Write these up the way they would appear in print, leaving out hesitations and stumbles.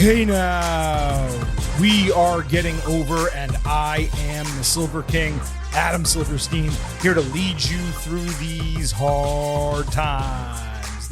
Hey now, we are getting over, and I am the Silver King, Adam Silverstein, here to lead you through these hard times.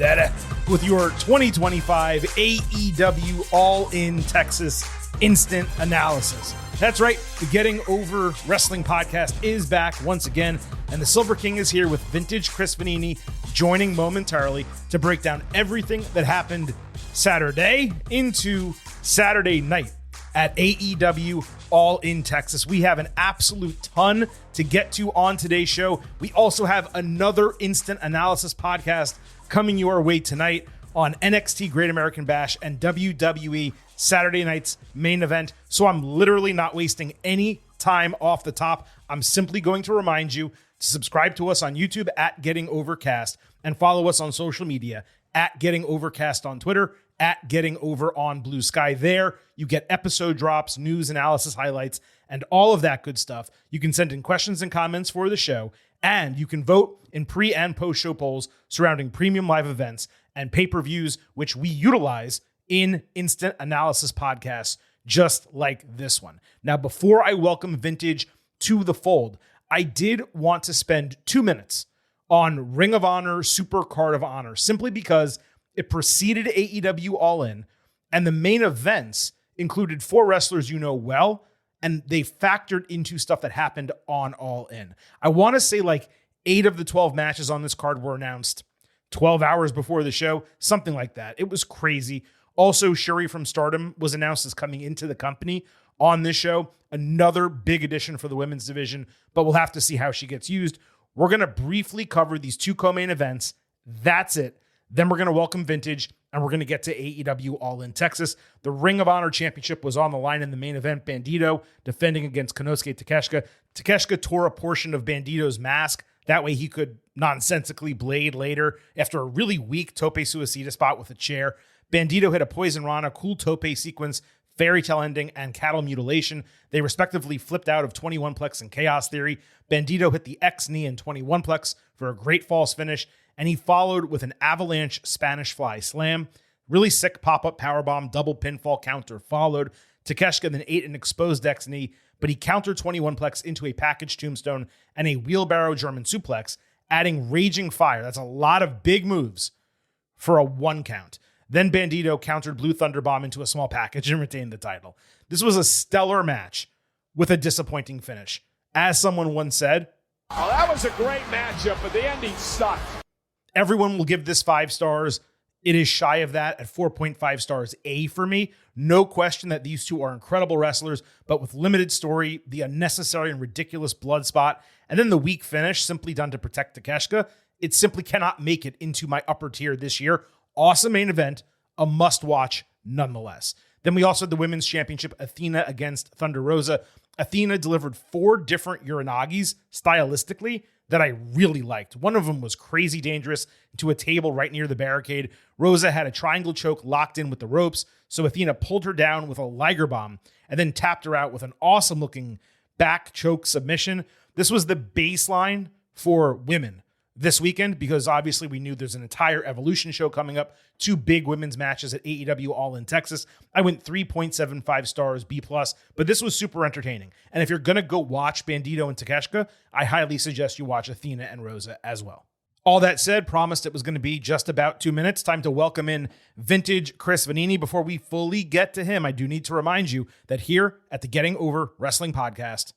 With your 2025 AEW All In Texas Instant Analysis. That's right, the Getting Over Wrestling podcast is back once again, and the Silver King is here with vintage Chris Vanini, joining momentarily to break down everything that happened Saturday into Saturday night at AEW All In Texas. We have an absolute ton to get to on today's show. We also have another instant analysis podcast coming your way tonight on NXT Great American Bash and WWE Saturday night's main event. So I'm literally not wasting any time off the top. I'm simply going to remind you to subscribe to us on YouTube at Getting Overcast and follow us on social media at Getting Overcast on Twitter, at Getting Over on Blue Sky. There, you get episode drops, news, analysis, highlights, and all of that good stuff. You can send in questions and comments for the show, and you can vote in pre- and post-show polls surrounding premium live events and pay-per-views, which we utilize in instant analysis podcasts just like this one. Now, before I welcome Vintage to the fold, I did want to spend 2 minutes on Ring of Honor Super Card of Honor, simply because it preceded AEW All In, and the main events included 4 wrestlers you know well, and they factored into stuff that happened on All In. I want to say like 8 of the 12 matches on this card were announced 12 hours before the show, something like that. It was crazy. Also, Shuri from Stardom was announced as coming into the company on this show. Another big addition for the women's division, but we'll have to see how she gets used. We're going to briefly cover these 2 co-main events. That's it. Then we're going to welcome Vintage, and we're going to get to AEW All In Texas. The Ring of Honor Championship was on the line in the main event. Bandito defending against Konosuke Takeshita. Takeshita tore a portion of Bandito's mask. That way he could nonsensically blade later after a really weak tope suicida spot with a chair. Bandito hit a Poison Rana, cool tope sequence, fairy tale ending, and cattle mutilation. They respectively flipped out of 21-plex and Chaos Theory. Bandito hit the X-knee and 21-plex for a great false finish, and he followed with an avalanche Spanish fly slam. Really sick pop-up powerbomb, double pinfall counter followed. Takeshita then ate an exposed X-knee, but he countered 21-plex into a package tombstone and a wheelbarrow German suplex, adding raging fire. That's a lot of big moves for a 1 count. Then Bandito countered Blue Thunder Bomb into a small package and retained the title. This was a stellar match with a disappointing finish. As someone once said, "Oh, that was a great matchup, but the ending sucked." Everyone will give this 5 stars. It is shy of that at 4.5 stars A for me. No question that these 2 are incredible wrestlers, but with limited story, the unnecessary and ridiculous blood spot, and then the weak finish simply done to protect Takeshita, it simply cannot make it into my upper tier this year. Awesome main event, a must-watch nonetheless. Then we also had the Women's Championship, Athena against Thunder Rosa. Athena delivered 4 different Uranagis stylistically that I really liked. One of them was crazy dangerous into a table right near the barricade. Rosa had a triangle choke locked in with the ropes, so Athena pulled her down with a Liger Bomb and then tapped her out with an awesome-looking back choke submission. This was the baseline for women this weekend, because obviously we knew there's an entire Evolution show coming up, 2 big women's matches at AEW All In Texas. I went 3.75 stars B+, but this was super entertaining. And if you're going to go watch Bandito and Takeshita, I highly suggest you watch Athena and Rosa as well. All that said, promised it was going to be just about 2 minutes. Time to welcome in Vintage Chris Vanini. Before we fully get to him, I do need to remind you that here at the Getting Over Wrestling podcast,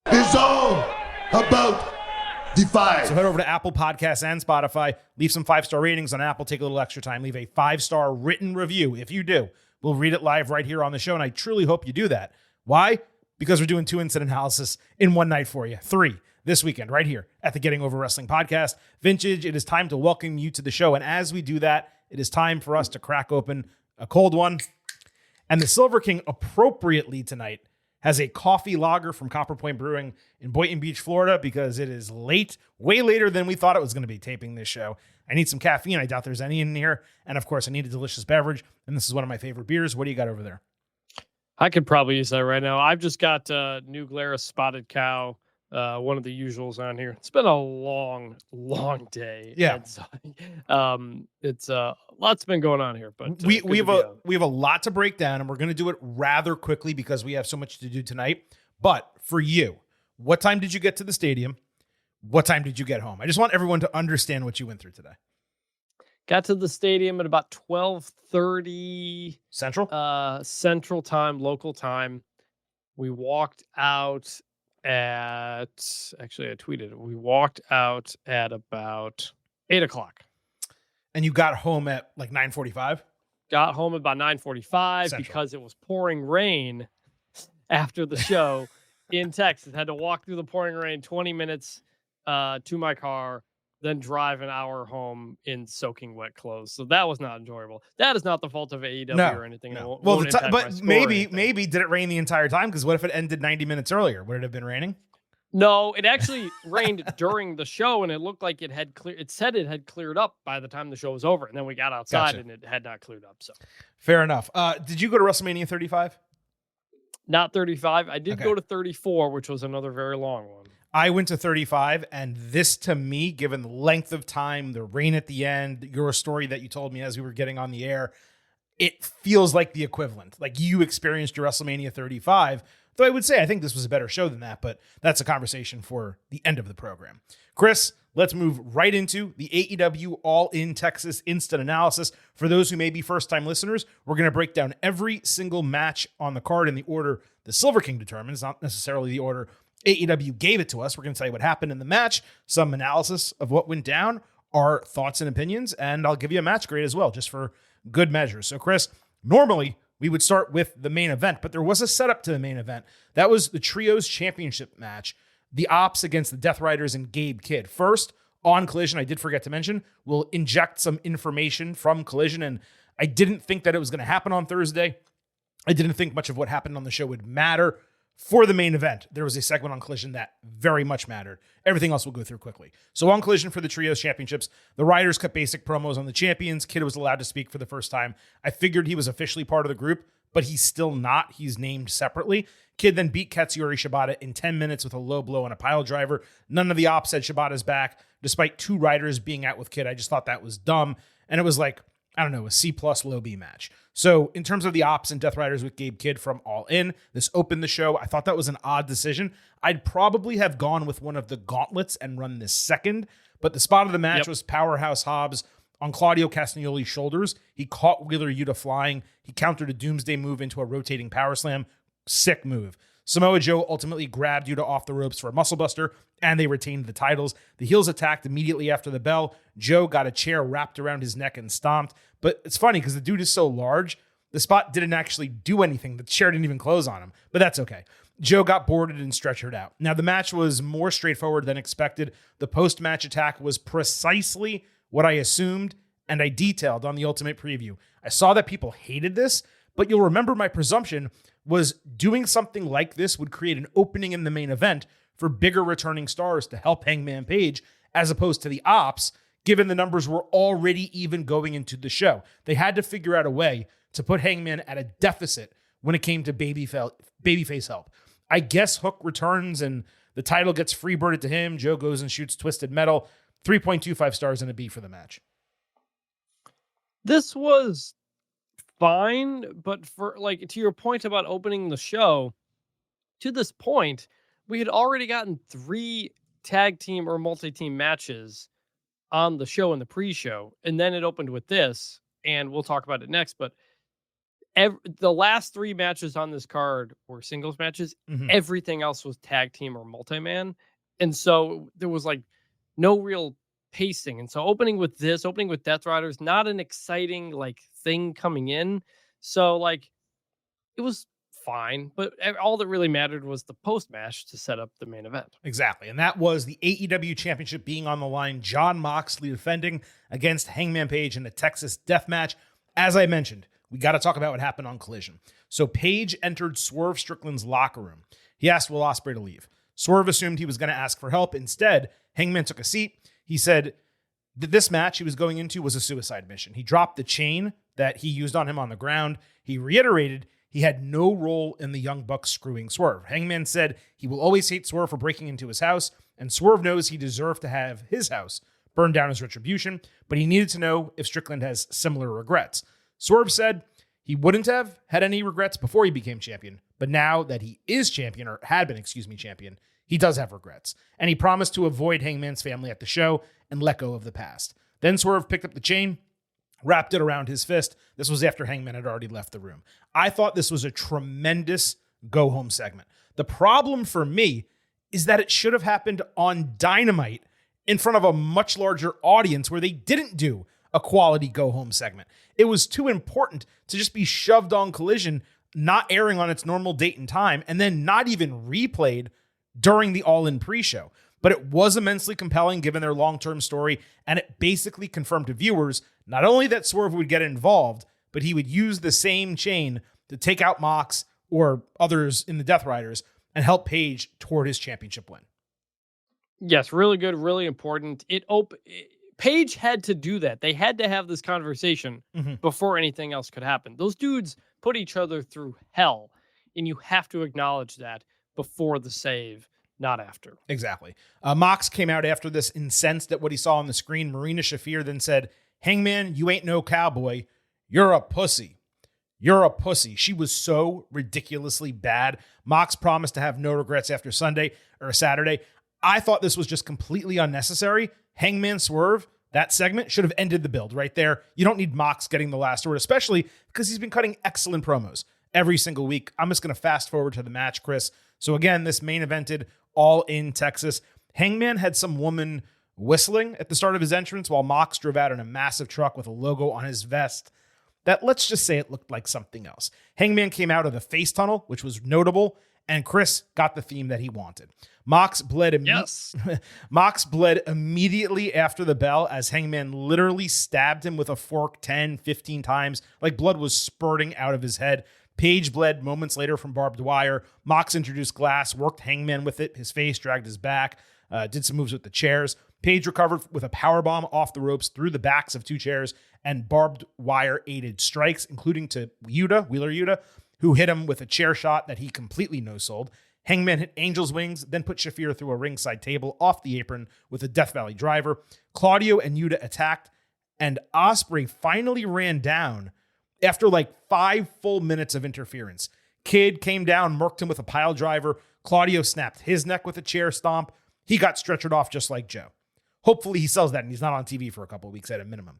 it's all about Defy. So head over to Apple Podcasts and Spotify. Leave some 5-star ratings on Apple. Take a little extra time. Leave a 5-star written review. If you do, we'll read it live right here on the show, and I truly hope you do that. Why? Because we're doing 2 instant analysis in one night for you. 3 this weekend right here at the Getting Over Wrestling podcast. Vintage, it is time to welcome you to the show, and as we do that, it is time for us to crack open a cold one. And the Silver King appropriately tonight has a coffee lager from Copper Point Brewing in Boynton Beach, Florida, because it is late, way later than we thought it was going to be taping this show. I need some caffeine. I doubt there's any in here. And of course, I need a delicious beverage. And this is one of my favorite beers. What do you got over there? I could probably use that right now. I've just got New Glarus Spotted Cow one of the usuals on here. It's been a long day. Yeah. And so, it's lots been going on here, but we have a lot to break down, and we're going to do it rather quickly because we have so much to do tonight. But for you, what time did you get to the stadium? What time did you get home? I just want everyone to understand what you went through today. Got to the stadium at about 12:30 Central time, local time. We walked out at, actually I tweeted it. We walked out at about 8:00. And you got home at like 9:45? Got home about 9:45 because it was pouring rain after the show in Texas. Had to walk through the pouring rain 20 minutes to my car, then drive an hour home in soaking wet clothes. So that was not enjoyable. That is not the fault of AEW or anything. No. Well, but maybe did it rain the entire time? Because what if it ended 90 minutes earlier? Would it have been raining? No, it actually rained during the show, and it looked like it had cleared. It said it had cleared up by the time the show was over, and then we got outside and it had not cleared up. So fair enough. Did you go to WrestleMania 35? Not 35. I did go to 34, which was another very long one. I went to 35, and this to me, given the length of time, the rain at the end, your story that you told me as we were getting on the air, it feels like the equivalent. Like you experienced your WrestleMania 35, though I would say I think this was a better show than that, but that's a conversation for the end of the program. Chris, let's move right into the AEW All In Texas Instant Analysis. For those who may be first-time listeners, we're going to break down every single match on the card in the order the Silver King determines, not necessarily the order AEW gave it to us. We're going to tell you what happened in the match, some analysis of what went down, our thoughts and opinions, and I'll give you a match grade as well, just for good measure. So, Chris, normally we would start with the main event, but there was a setup to the main event. That was the Trios Championship match, the Ops against the Death Riders and Gabe Kidd. First, on Collision, I did forget to mention, we'll inject some information from Collision, and I didn't think that it was going to happen on Thursday. I didn't think much of what happened on the show would matter. For the main event, there was a segment on Collision that very much mattered. Everything else we'll go through quickly. So on Collision for the Trios Championships, the Riders cut basic promos on the champions. Kidd was allowed to speak for the first time. I figured he was officially part of the group, but he's still not. He's named separately. Kidd then beat Katsuyori Shibata in 10 minutes with a low blow and a pile driver. None of the Ops said Shibata's back, despite two Riders being out with Kidd. I just thought that was dumb. And it was like, I don't know, a C+ low B match. So in terms of the Ops and Death Riders with Gabe Kidd from All In, this opened the show. I thought that was an odd decision. I'd probably have gone with one of the gauntlets and run this second, but the spot of the match was Powerhouse Hobbs on Claudio Castagnoli's shoulders. He caught Wheeler Yuta flying. He countered a Doomsday move into a rotating power slam. Sick move. Samoa Joe ultimately grabbed Yuta off the ropes for a muscle buster, and they retained the titles. The heels attacked immediately after the bell. Joe got a chair wrapped around his neck and stomped. But it's funny because the dude is so large, the spot didn't actually do anything. The chair didn't even close on him, but that's okay. Joe got boarded and stretchered out. Now, the match was more straightforward than expected. The post-match attack was precisely what I assumed and I detailed on the Ultimate Preview. I saw that people hated this, but you'll remember my presumption was doing something like this would create an opening in the main event for bigger returning stars to help Hangman Page, as opposed to the Ops, given the numbers were already even going into the show. They had to figure out a way to put Hangman at a deficit when it came to babyface help. I guess Hook returns and the title gets freebirded to him. Joe goes and shoots Twisted Metal. 3.25 stars and a B for the match. This was fine, but for like to your point about opening the show, to this point, we had already gotten 3 tag team or multi-team matches on the show in the pre-show, and then it opened with this, and we'll talk about it next, but the last 3 matches on this card were singles matches. Mm-hmm. Everything else was tag team or multi-man, and so there was like no real pacing. And so opening with Death Riders, not an exciting like thing coming in. So like it was fine, but all that really mattered was the post-match to set up the main event. Exactly. And that was the AEW Championship being on the line. Jon Moxley defending against Hangman Page in a Texas death match. As I mentioned, we got to talk about what happened on Collision. So Page entered Swerve Strickland's locker room. He asked Will Ospreay to leave. Swerve assumed he was going to ask for help. Instead, Hangman took a seat. He said that this match he was going into was a suicide mission. He dropped the chain that he used on him on the ground. He reiterated he had no role in the Young Bucks screwing Swerve. Hangman said he will always hate Swerve for breaking into his house, and Swerve knows he deserved to have his house burned down as retribution, but he needed to know if Strickland has similar regrets. Swerve said he wouldn't have had any regrets before he became champion, but now that he is champion, or had been, champion, he does have regrets. And he promised to avoid Hangman's family at the show and let go of the past. Then Swerve picked up the chain, wrapped it around his fist. This was after Hangman had already left the room. I thought this was a tremendous go-home segment. The problem for me is that it should have happened on Dynamite in front of a much larger audience where they didn't do a quality go-home segment. It was too important to just be shoved on Collision, not airing on its normal date and time, and then not even replayed during the All In pre-show. But it was immensely compelling given their long-term story, and it basically confirmed to viewers not only that Swerve would get involved, but he would use the same chain to take out Mox or others in the Death Riders and help Page toward his championship win. Yes, really good, really important. Page had to do that. They had to have this conversation before anything else could happen. Those dudes put each other through hell, and you have to acknowledge that before the save, not after. Exactly. Mox came out after this incensed at what he saw on the screen. Marina Shafir then said, "Hangman, you ain't no cowboy. You're a pussy. You're a pussy." She was so ridiculously bad. Mox promised to have no regrets after Saturday. I thought this was just completely unnecessary. Hangman Swerve, that segment should have ended the build right there. You don't need Mox getting the last word, especially because he's been cutting excellent promos every single week. I'm just going to fast forward to the match, Chris. So again, this main evented All In Texas. Hangman had some woman whistling at the start of his entrance while Mox drove out in a massive truck with a logo on his vest that, let's just say, it looked like something else. Hangman came out of the face tunnel, which was notable, and Chris got the theme that he wanted. Mox bled immediately after the bell as Hangman literally stabbed him with a fork 10, 15 times, like blood was spurting out of his head. Page bled moments later from barbed wire. Mox introduced glass, worked Hangman with it. His face, dragged his back, did some moves with the chairs. Page recovered with a powerbomb off the ropes through the backs of two chairs and barbed wire aided strikes, including to Wheeler Yuta, who hit him with a chair shot that he completely no-sold. Hangman hit Angel's Wings, then put Shafir through a ringside table off the apron with a Death Valley driver. Claudio and Yuta attacked, and Ospreay finally ran down after like 5 full minutes of interference. Kid came down, murked him with a pile driver. Claudio snapped his neck with a chair stomp. He got stretchered off just like Joe. Hopefully he sells that and he's not on TV for a couple of weeks at a minimum.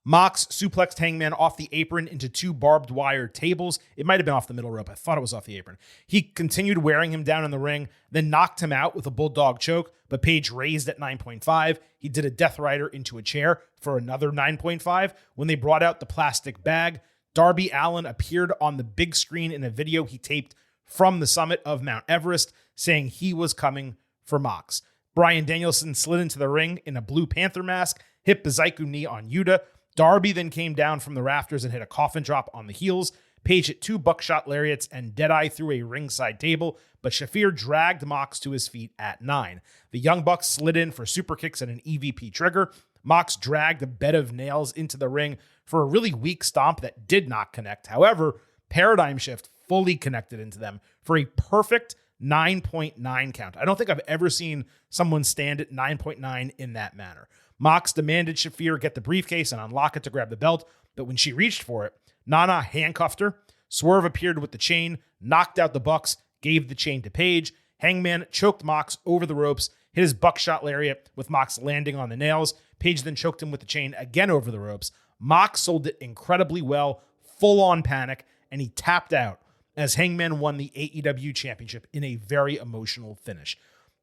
Mox suplexed Hangman off the apron into 2 barbed wire tables. It might have been off the middle rope. I thought it was off the apron. He continued wearing him down in the ring, then knocked him out with a bulldog choke, but Page raised at 9.5. He did a Death Rider into a chair for another 9.5. When they brought out the plastic bag, Darby Allin appeared on the big screen in a video he taped from the summit of Mount Everest, saying he was coming for Mox. Bryan Danielson slid into the ring in a Blue Panther mask, hit Bazaiku knee on Yuta. Darby then came down from the rafters and hit a coffin drop on the heels. Page hit 2 buckshot lariats and Deadeye through a ringside table, but Shafir dragged Mox to his feet at 9. The Young Bucks slid in for super kicks and an EVP trigger. Mox dragged a bed of nails into the ring for a really weak stomp that did not connect. However, Paradigm Shift fully connected into them for a perfect 9.9 count. I don't think I've ever seen someone stand at 9.9 in that manner. Mox demanded Shafir get the briefcase and unlock it to grab the belt, but when she reached for it, Nana handcuffed her. Swerve appeared with the chain, knocked out the Bucks, gave the chain to Page. Hangman choked Mox over the ropes, hit his buckshot lariat with Mox landing on the nails. Page then choked him with the chain again over the ropes. Mox sold it incredibly well, full-on panic, and he tapped out as Hangman won the AEW championship in a very emotional finish.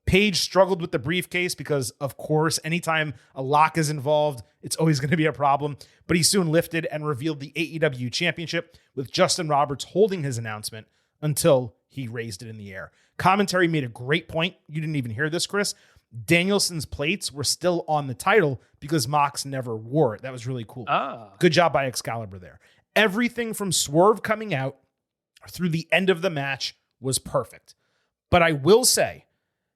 Page struggled with the briefcase because, of course, anytime a lock is involved, it's always going to be a problem. But he soon lifted and revealed the AEW championship with Justin Roberts holding his announcement until he raised it in the air. Commentary made a great point. You didn't even hear this, Chris. Danielson's plates were still on the title because Mox never wore it. That was really cool. Good job by Excalibur there. Everything from Swerve coming out through the end of the match was perfect. But I will say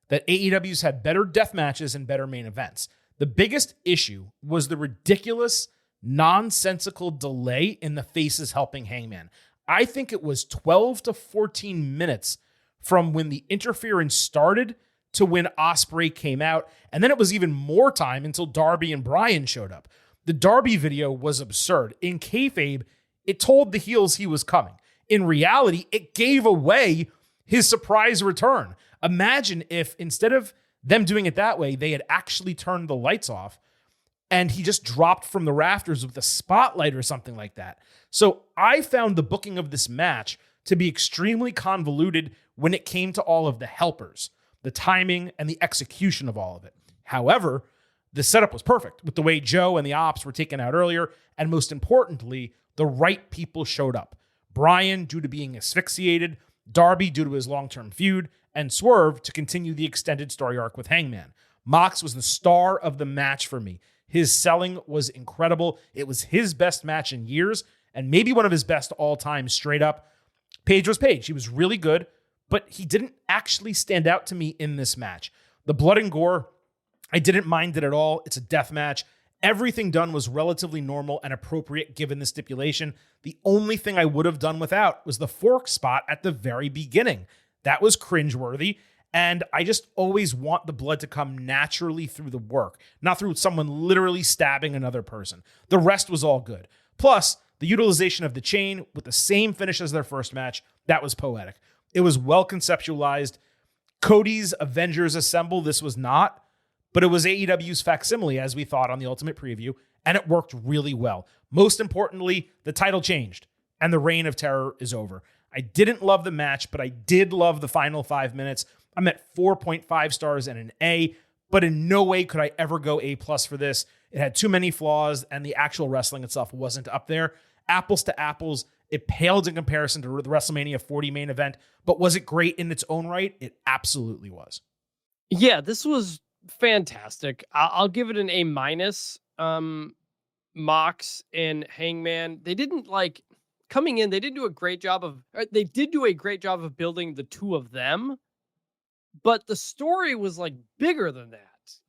that AEW's had better death matches and better main events. The biggest issue was the ridiculous, nonsensical delay in the faces helping Hangman. I think it was 12 to 14 minutes from when the interference started to when Ospreay came out. And then it was even more time until Darby and Bryan showed up. The Darby video was absurd. In kayfabe, it told the heels he was coming. In reality, it gave away his surprise return. Imagine if instead of them doing it that way, they had actually turned the lights off and he just dropped from the rafters with a spotlight or something like that. So I found the booking of this match to be extremely convoluted when it came to all of the helpers, the timing and the execution of all of it. However, the setup was perfect with the way Joe and the Ops were taken out earlier, and most importantly, the right people showed up. Bryan, due to being asphyxiated, Darby, due to his long-term feud, and Swerve to continue the extended story arc with Hangman. Mox was the star of the match for me. His selling was incredible. It was his best match in years, and maybe one of his best all time straight up. Page was Page. He was really good, but he didn't actually stand out to me in this match. The blood and gore, I didn't mind it at all. It's a death match. Everything done was relatively normal and appropriate given the stipulation. The only thing I would have done without was the fork spot at the very beginning. That was cringeworthy, and I just always want the blood to come naturally through the work, not through someone literally stabbing another person. The rest was all good. Plus, the utilization of the chain with the same finish as their first match, that was poetic. It was well conceptualized. Cody's Avengers Assemble, this was not, but it was AEW's facsimile, as we thought on the Ultimate Preview, and it worked really well. Most importantly, the title changed, and the reign of terror is over. I didn't love the match, but I did love the final 5 minutes. I'm at 4.5 stars and an A, but in no way could I ever go A+ for this. It had too many flaws, and the actual wrestling itself wasn't up there. Apples to apples, it paled in comparison to the WrestleMania 40 main event, but was it great in its own right? It absolutely was. Yeah, this was fantastic. I'll give it an A-. Mox and Hangman, they didn't coming in, they did do a great job of building the two of them, but the story was bigger than that.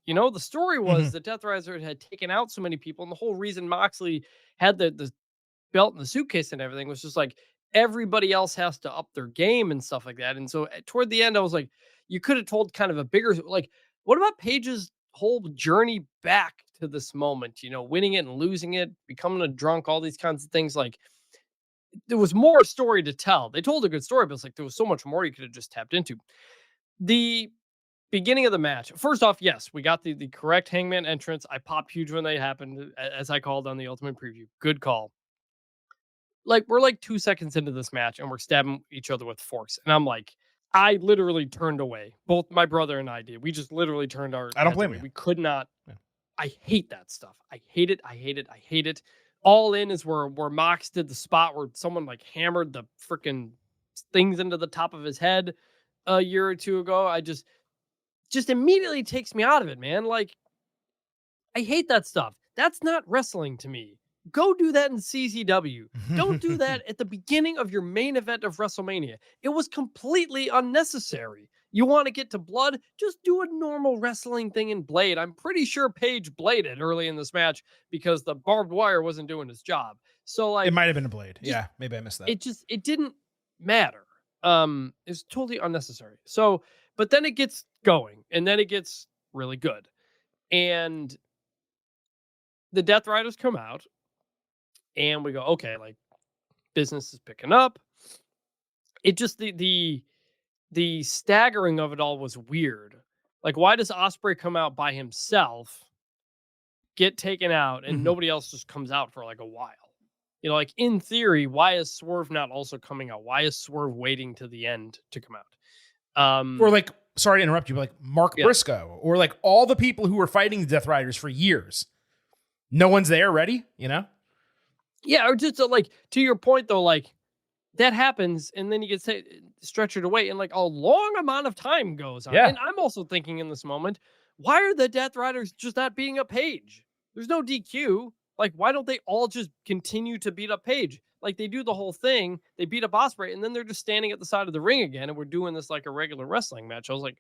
The story was that Death Rider had taken out so many people, and the whole reason Moxley had the belt in the suitcase and everything was just everybody else has to up their game and stuff like that. And so toward the end, I was you could have told kind of a bigger, what about Paige's whole journey back to this moment, winning it and losing it, becoming a drunk, all these kinds of things. There was more story to tell. They told a good story, but there was so much more you could have just tapped into. The beginning of the match, first off, yes, we got the correct Hangman entrance. I popped huge when they happened, as I called on the Ultimate Preview. Good call. We're 2 seconds into this match and we're stabbing each other with forks. And I'm I literally turned away. Both my brother and I did. We just literally turned our I don't blame you. We could not. Yeah. I hate that stuff. I hate it. I hate it. I hate it. All In is where Mox did the spot where someone hammered the freaking things into the top of his head a year or two ago. I just immediately takes me out of it, man. I hate that stuff. That's not wrestling to me. Go do that in CZW. Don't do that at the beginning of your main event of WrestleMania. It was completely unnecessary. You want to get to blood? Just do a normal wrestling thing in Blade. I'm pretty sure Page bladed early in this match because the barbed wire wasn't doing its job. So it might have been a blade. Yeah, maybe I missed that. It didn't matter. It's totally unnecessary. So, but then it gets going and then it gets really good. And the Death Riders come out and we go, okay, business is picking up. It just, the staggering of it all was weird. Why does Ospreay come out by himself, get taken out, and nobody else just comes out for a while? In theory, why is Swerve not also coming out? Why is Swerve waiting to the end to come out? Or sorry to interrupt you, but Mark Briscoe, or all the people who were fighting the Death Riders for years. No one's there ready, Yeah, or just to your point though, that happens, and then you get stretchered away, and a long amount of time goes on. Yeah. And I'm also thinking in this moment, why are the Death Riders just not beating up Page? There's no DQ. Why don't they all just continue to beat up Page? They do the whole thing, they beat up Ospreay, and then they're just standing at the side of the ring again, and we're doing this a regular wrestling match. I was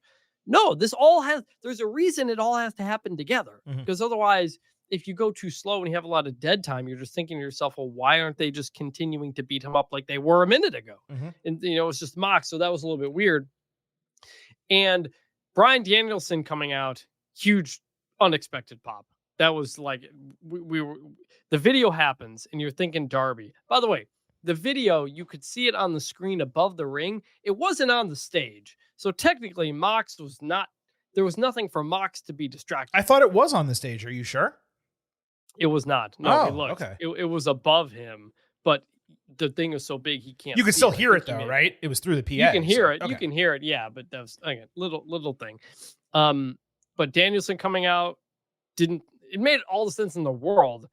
no, there's a reason it all has to happen together, because otherwise if you go too slow and you have a lot of dead time, you're just thinking to yourself, well, why aren't they just continuing to beat him up like they were a minute ago? And, it's just Mox. So that was a little bit weird. And Bryan Danielson coming out, huge, unexpected pop. That was like, we were, the video happens and you're thinking Darby. By the way, the video, you could see it on the screen above the ring. It wasn't on the stage. So technically, there was nothing for Mox to be distracted. I thought it was on the stage. Are you sure? It was not. No, Oh, looked. okay. It was above him, but the thing is so big he can't. You can see still it. hear it though, right? It was through the PA. You can hear it. Okay. You can hear it. Yeah, but that was again little thing. But Danielson coming out it made all the sense in the world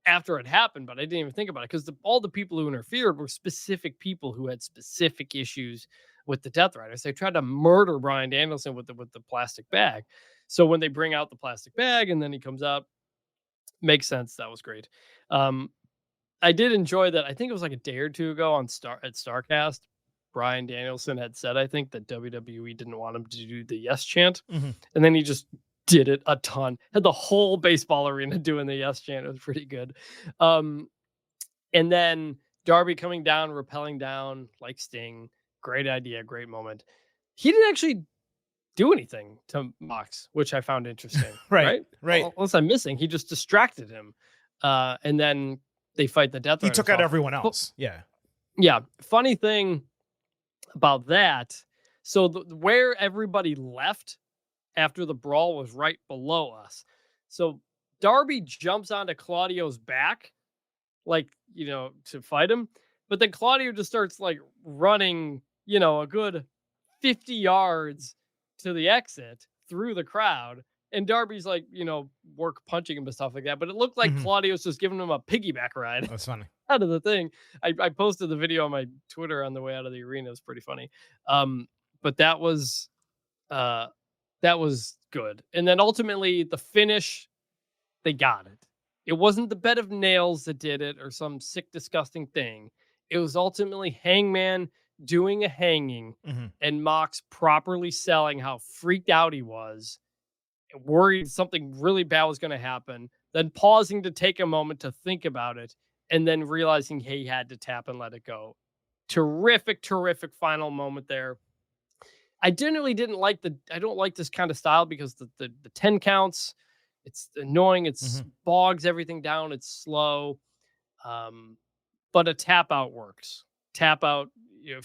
after it happened, but I didn't even think about it because all the people who interfered were specific people who had specific issues with the Death Riders. They tried to murder Bryan Danielson with the plastic bag. So when they bring out the plastic bag and then he comes out, makes sense. That was great. I did enjoy that. I think it was like a day or two ago at Starcast, Bryan Danielson had said, I think, that WWE didn't want him to do the yes chant. And then he just did it a ton. Had the whole baseball arena doing the yes chant. It was pretty good. And then Darby coming down, rappelling down like Sting. Great idea. Great moment. He didn't actually do anything to Mox, which I found interesting. Right. Unless I'm missing, he just distracted him. And then they fight the Death Riders. He took out everyone else. Yeah. Funny thing about that. So where everybody left after the brawl was right below us. So Darby jumps onto Claudio's back, like, to fight him. But then Claudio just starts like running, a good 50 yards to the exit through the crowd. And Darby's like, work punching him and stuff like that. But it looked like Claudio's just giving him a piggyback ride. That's funny. Out of the thing. I posted the video on my Twitter on the way out of the arena. It was pretty funny. But that was good. And then ultimately the finish, they got it. It wasn't the bed of nails that did it or some sick, disgusting thing. It was ultimately Hangman doing a hanging and Mox properly selling how freaked out he was, worried something really bad was going to happen, then pausing to take a moment to think about it, and then realizing he had to tap and let it go. Terrific final moment there. I generally I don't like this kind of style because the 10 counts, it's annoying. It's bogs everything down. It's slow. But a tap out works. Tap out,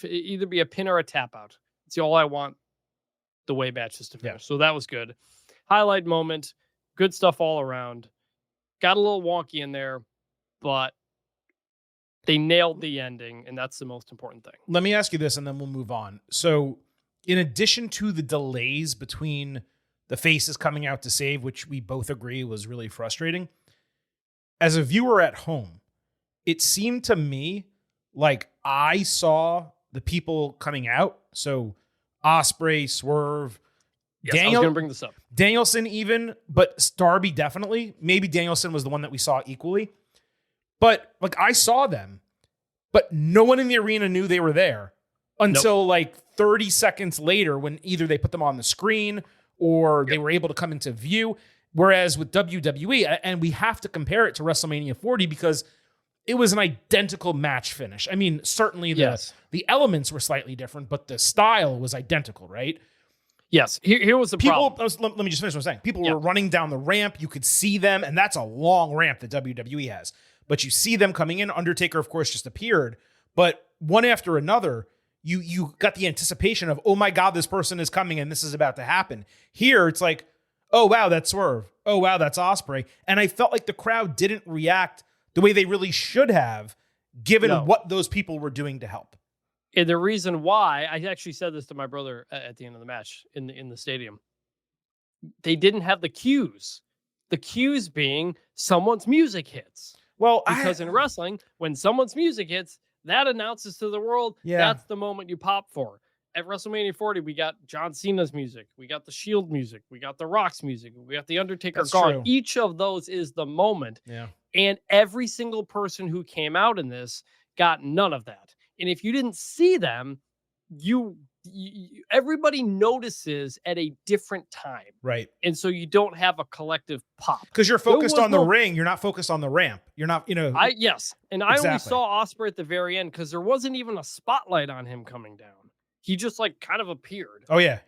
either be a pin or a tap out. It's all I want the way matches to finish. So that was good. Highlight moment. Good stuff all around. Got a little wonky in there, but they nailed the ending, and that's the most important thing. Let me ask you this, and then we'll move on. So in addition to the delays between the faces coming out to save, which we both agree was really frustrating, as a viewer at home, it seemed to me like I saw the people coming out. So Ospreay, Swerve, yes, I was going to bring this up. Danielson even, but Darby definitely. Maybe Danielson was the one that we saw equally. But like I saw them, but no one in the arena knew they were there until like 30 seconds later when either they put them on the screen or they were able to come into view. Whereas with WWE, and we have to compare it to WrestleMania 40 because it was an identical match finish. I mean, certainly the elements were slightly different, but the style was identical, right? Yes. Here was the problem. Let me just finish what I'm saying. People were running down the ramp. You could see them, and that's a long ramp that WWE has. But you see them coming in. Undertaker, of course, just appeared. But one after another, you got the anticipation of, oh my God, this person is coming and this is about to happen. Here, it's like, oh wow, that's Swerve. Oh wow, that's Ospreay. And I felt like the crowd didn't react the way they really should have, given what those people were doing to help. And the reason why, I actually said this to my brother at the end of the match in the stadium. They didn't have the cues. The cues being someone's music hits. Well, because in wrestling, when someone's music hits, that announces to the world, that's the moment you pop for. At WrestleMania 40, we got John Cena's music. We got the Shield music. We got the Rock's music. We got the Undertaker guard. Each of those is the moment. Yeah. And every single person who came out in this got none of that. And if you didn't see them, you everybody notices at a different time. Right. And so you don't have a collective pop. Because you're focused on the ring. You're not focused on the ramp. You're not, Yes. And I only saw Ospreay at the very end because there wasn't even a spotlight on him coming down. He just like kind of appeared. Oh yeah.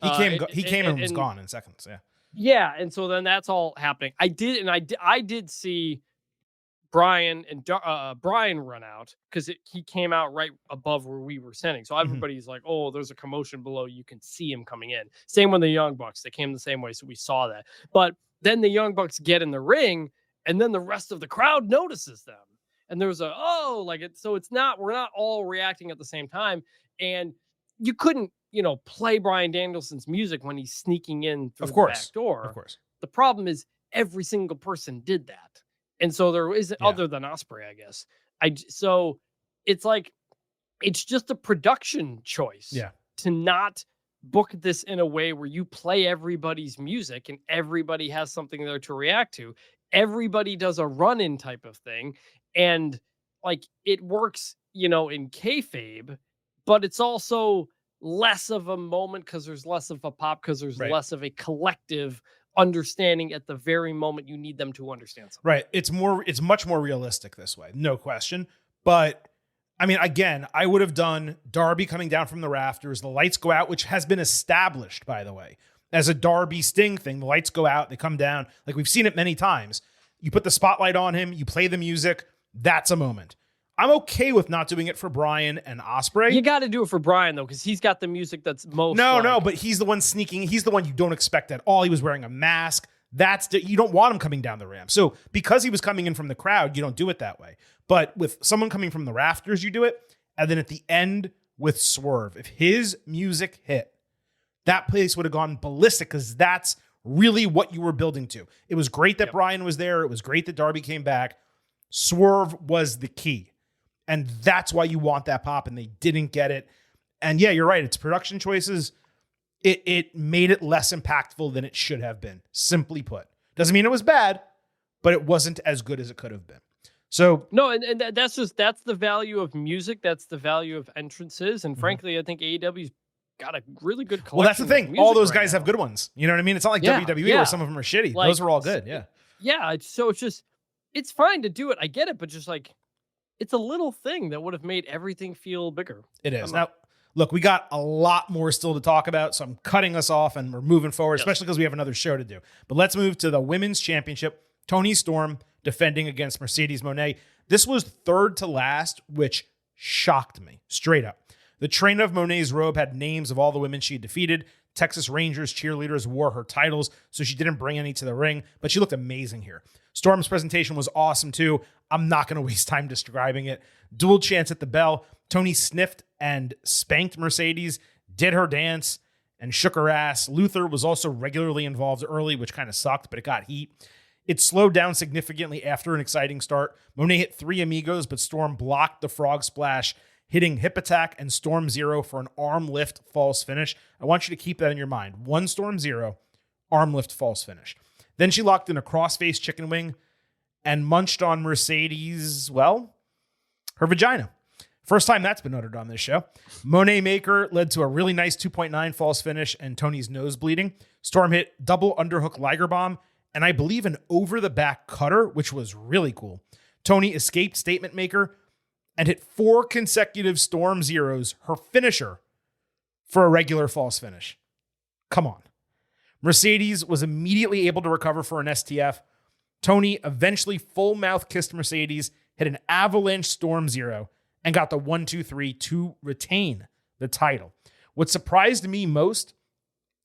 He came and was gone in seconds. Yeah. Yeah. And so then that's all happening. I did see Brian run out because he came out right above where we were sitting. So everybody's like, oh, there's a commotion below. You can see him coming in. Same with the Young Bucks. They came the same way. So we saw that. But then the Young Bucks get in the ring and then the rest of the crowd notices them. And there's we're not all reacting at the same time. And you couldn't, play Bryan Danielson's music when he's sneaking in through the back door. Of course. The problem is every single person did that. And so there isn't, other than Ospreay, I guess. So it's like, it's just a production choice to not book this in a way where you play everybody's music and everybody has something there to react to. Everybody does a run-in type of thing. And like, it works, in kayfabe, but it's also less of a moment because there's less of a pop, because there's less of a collective understanding at the very moment you need them to understand something. Right. It's much more realistic this way. No question. But I mean, again, I would have done Darby coming down from the rafters. The lights go out, which has been established, by the way, as a Darby Sting thing. The lights go out, they come down. Like we've seen it many times. You put the spotlight on him, you play the music. That's a moment. I'm okay with not doing it for Brian and Ospreay. You got to do it for Brian, though, because he's got the music that's most. No, but he's the one sneaking. He's the one you don't expect at all. He was wearing a mask. You don't want him coming down the ramp. So because he was coming in from the crowd, you don't do it that way. But with someone coming from the rafters, you do it. And then at the end with Swerve, if his music hit, that place would have gone ballistic because that's really what you were building to. It was great that Brian was there. It was great that Darby came back. Swerve was the key. And that's why you want that pop, and they didn't get it. And yeah, you're right. It's production choices. It made it less impactful than it should have been, simply put. Doesn't mean it was bad, but it wasn't as good as it could have been. So no, and that's the value of music. That's the value of entrances. And frankly, I think AEW's got a really good collection. Well, that's the thing. All those guys have good ones. You know what I mean? It's not like WWE where some of them are shitty. Like, those are all good. Yeah. Yeah. So it's fine to do it. I get it, but just like, it's a little thing that would have made everything feel bigger. It is. Now, look, we got a lot more still to talk about, so I'm cutting us off and we're moving forward, especially because we have another show to do. But let's move to the Women's Championship. Toni Storm defending against Mercedes Moné. This was third to last, which shocked me, straight up. The train of Moné's robe had names of all the women she had defeated. Texas Rangers cheerleaders wore her titles, so she didn't bring any to the ring, but she looked amazing here. Storm's presentation was awesome too. I'm not going to waste time describing it. Dual chance at the bell. Toni sniffed and spanked Mercedes, did her dance, and shook her ass. Luther was also regularly involved early, which kind of sucked, but it got heat. It slowed down significantly after an exciting start. Moné hit 3 amigos, but Storm blocked the frog splash, hitting hip attack and Storm Zero for an arm lift false finish. I want you to keep that in your mind. 1 Storm Zero, arm lift false finish. Then she locked in a crossface chicken wing and munched on Mercedes, her vagina. First time that's been uttered on this show. Monet Maker led to a really nice 2.9 false finish and Toni's nose bleeding. Storm hit double underhook Liger bomb and I believe an over-the-back cutter, which was really cool. Toni escaped Statement Maker and hit 4 consecutive Storm Zeros, her finisher, for a regular false finish. Come on. Mercedes was immediately able to recover for an STF. Toni eventually full mouth kissed Mercedes, hit an avalanche Storm Zero, and got the 1-2-3 to retain the title. What surprised me most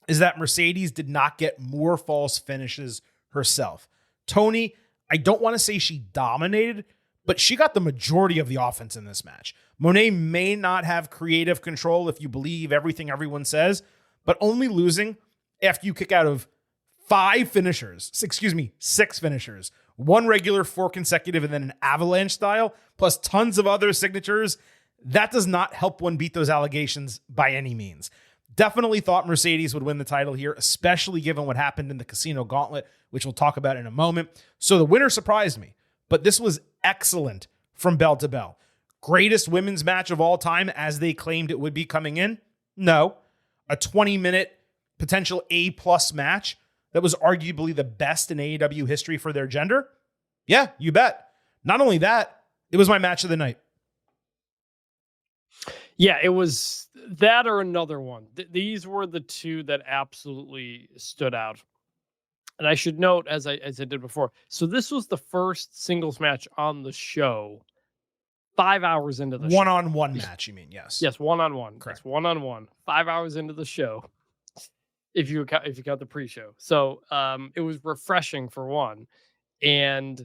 is that Mercedes did not get more false finishes herself. Toni, I don't want to say she dominated, but she got the majority of the offense in this match. Monet may not have creative control if you believe everything everyone says, but only losing after you kick out of 6 finishers, 1 regular, 4 consecutive, and then an avalanche style, plus tons of other signatures, that does not help one beat those allegations by any means. Definitely thought Mercedes would win the title here, especially given what happened in the Casino Gauntlet, which we'll talk about in a moment. So the winner surprised me, but this was excellent from bell to bell. Greatest women's match of all time, as they claimed it would be coming in? No. a 20-minute potential A+ match that was arguably the best in AEW history for their gender? Yeah, you bet. Not only that, it was my match of the night. Yeah, it was that or another one. These were the two that absolutely stood out. And I should note, as I did before, so this was the first singles match on the show 5 hours into the One-on-one match, you mean? Yes. Yes, one-on-one. Correct. It's one-on-one. 5 hours into the show, if you count the pre-show. So it was refreshing for one. And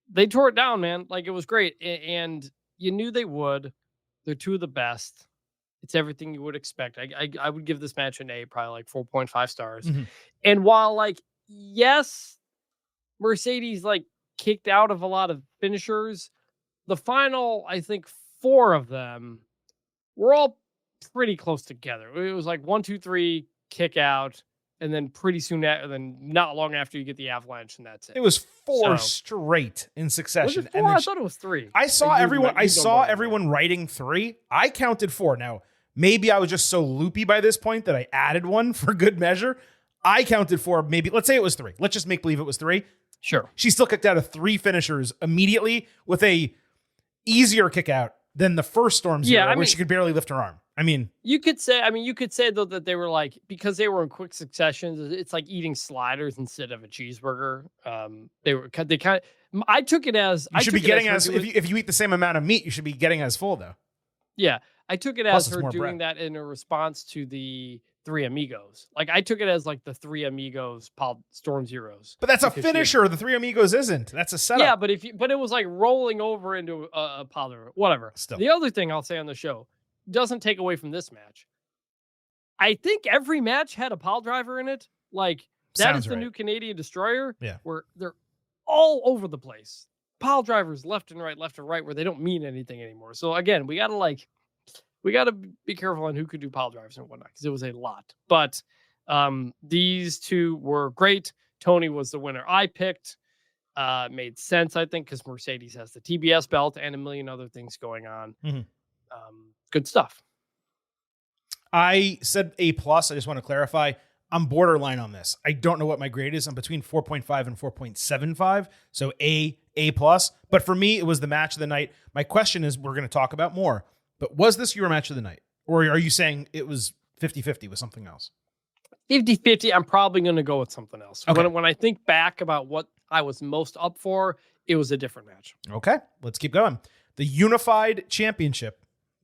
they tore it down, man. Like, it was great. And you knew they would. They're two of the best. It's everything you would expect. I would give this match an A, probably like 4.5 stars. Mm-hmm. And while, like, yes, Mercedes, like, kicked out of a lot of finishers, the final, I think, 4 of them were all pretty close together. It was like 1, 2, 3, kick out, and then pretty soon, then not long after, you get the avalanche, and that's it. It was 4 straight in succession. Was it 4? I thought it was 3. I saw everyone writing 3. I counted 4. Now, maybe I was just so loopy by this point that I added one for good measure. I counted 4. Maybe, let's say it was 3. Let's just make believe it was 3. Sure. She still kicked out of 3 finishers immediately with a easier kick out than the first Storm Zero, where she could barely lift her arm. I mean, you could say though that they were like, because they were in quick succession, it's like eating sliders instead of a cheeseburger. They kind of, I took it as, you should be getting as, if you eat the same amount of meat, you should be getting as full though. Yeah. I took it as her doing that in a response to the 3 Amigos. Like, I took it as like the 3 Amigos Storm Zeros. But that's a finisher. The 3 Amigos isn't. That's a setup. Yeah, but it was like rolling over into a powder, whatever. Still. The other thing I'll say on the show doesn't take away from this match. I think every match had a pile driver in it. Like, that is the new Canadian Destroyer. Yeah. Where they're all over the place. Pile drivers left and right, where they don't mean anything anymore. So again, we gotta be careful on who could do pile drivers and whatnot, because it was a lot. But these two were great. Tony was the winner I picked. Made sense, I think, because Mercedes has the TBS belt and a million other things going on. Mm-hmm. Good stuff. I said A+. I just want to clarify. I'm borderline on this. I don't know what my grade is. I'm between 4.5 and 4.75. So A+. But for me, it was the match of the night. My question is, we're going to talk about more, but was this your match of the night? Or are you saying it was 50-50 with something else? 50-50. I'm probably going to go with something else. Okay. When I think back about what I was most up for, it was a different match. Okay, let's keep going. The Unified Championship,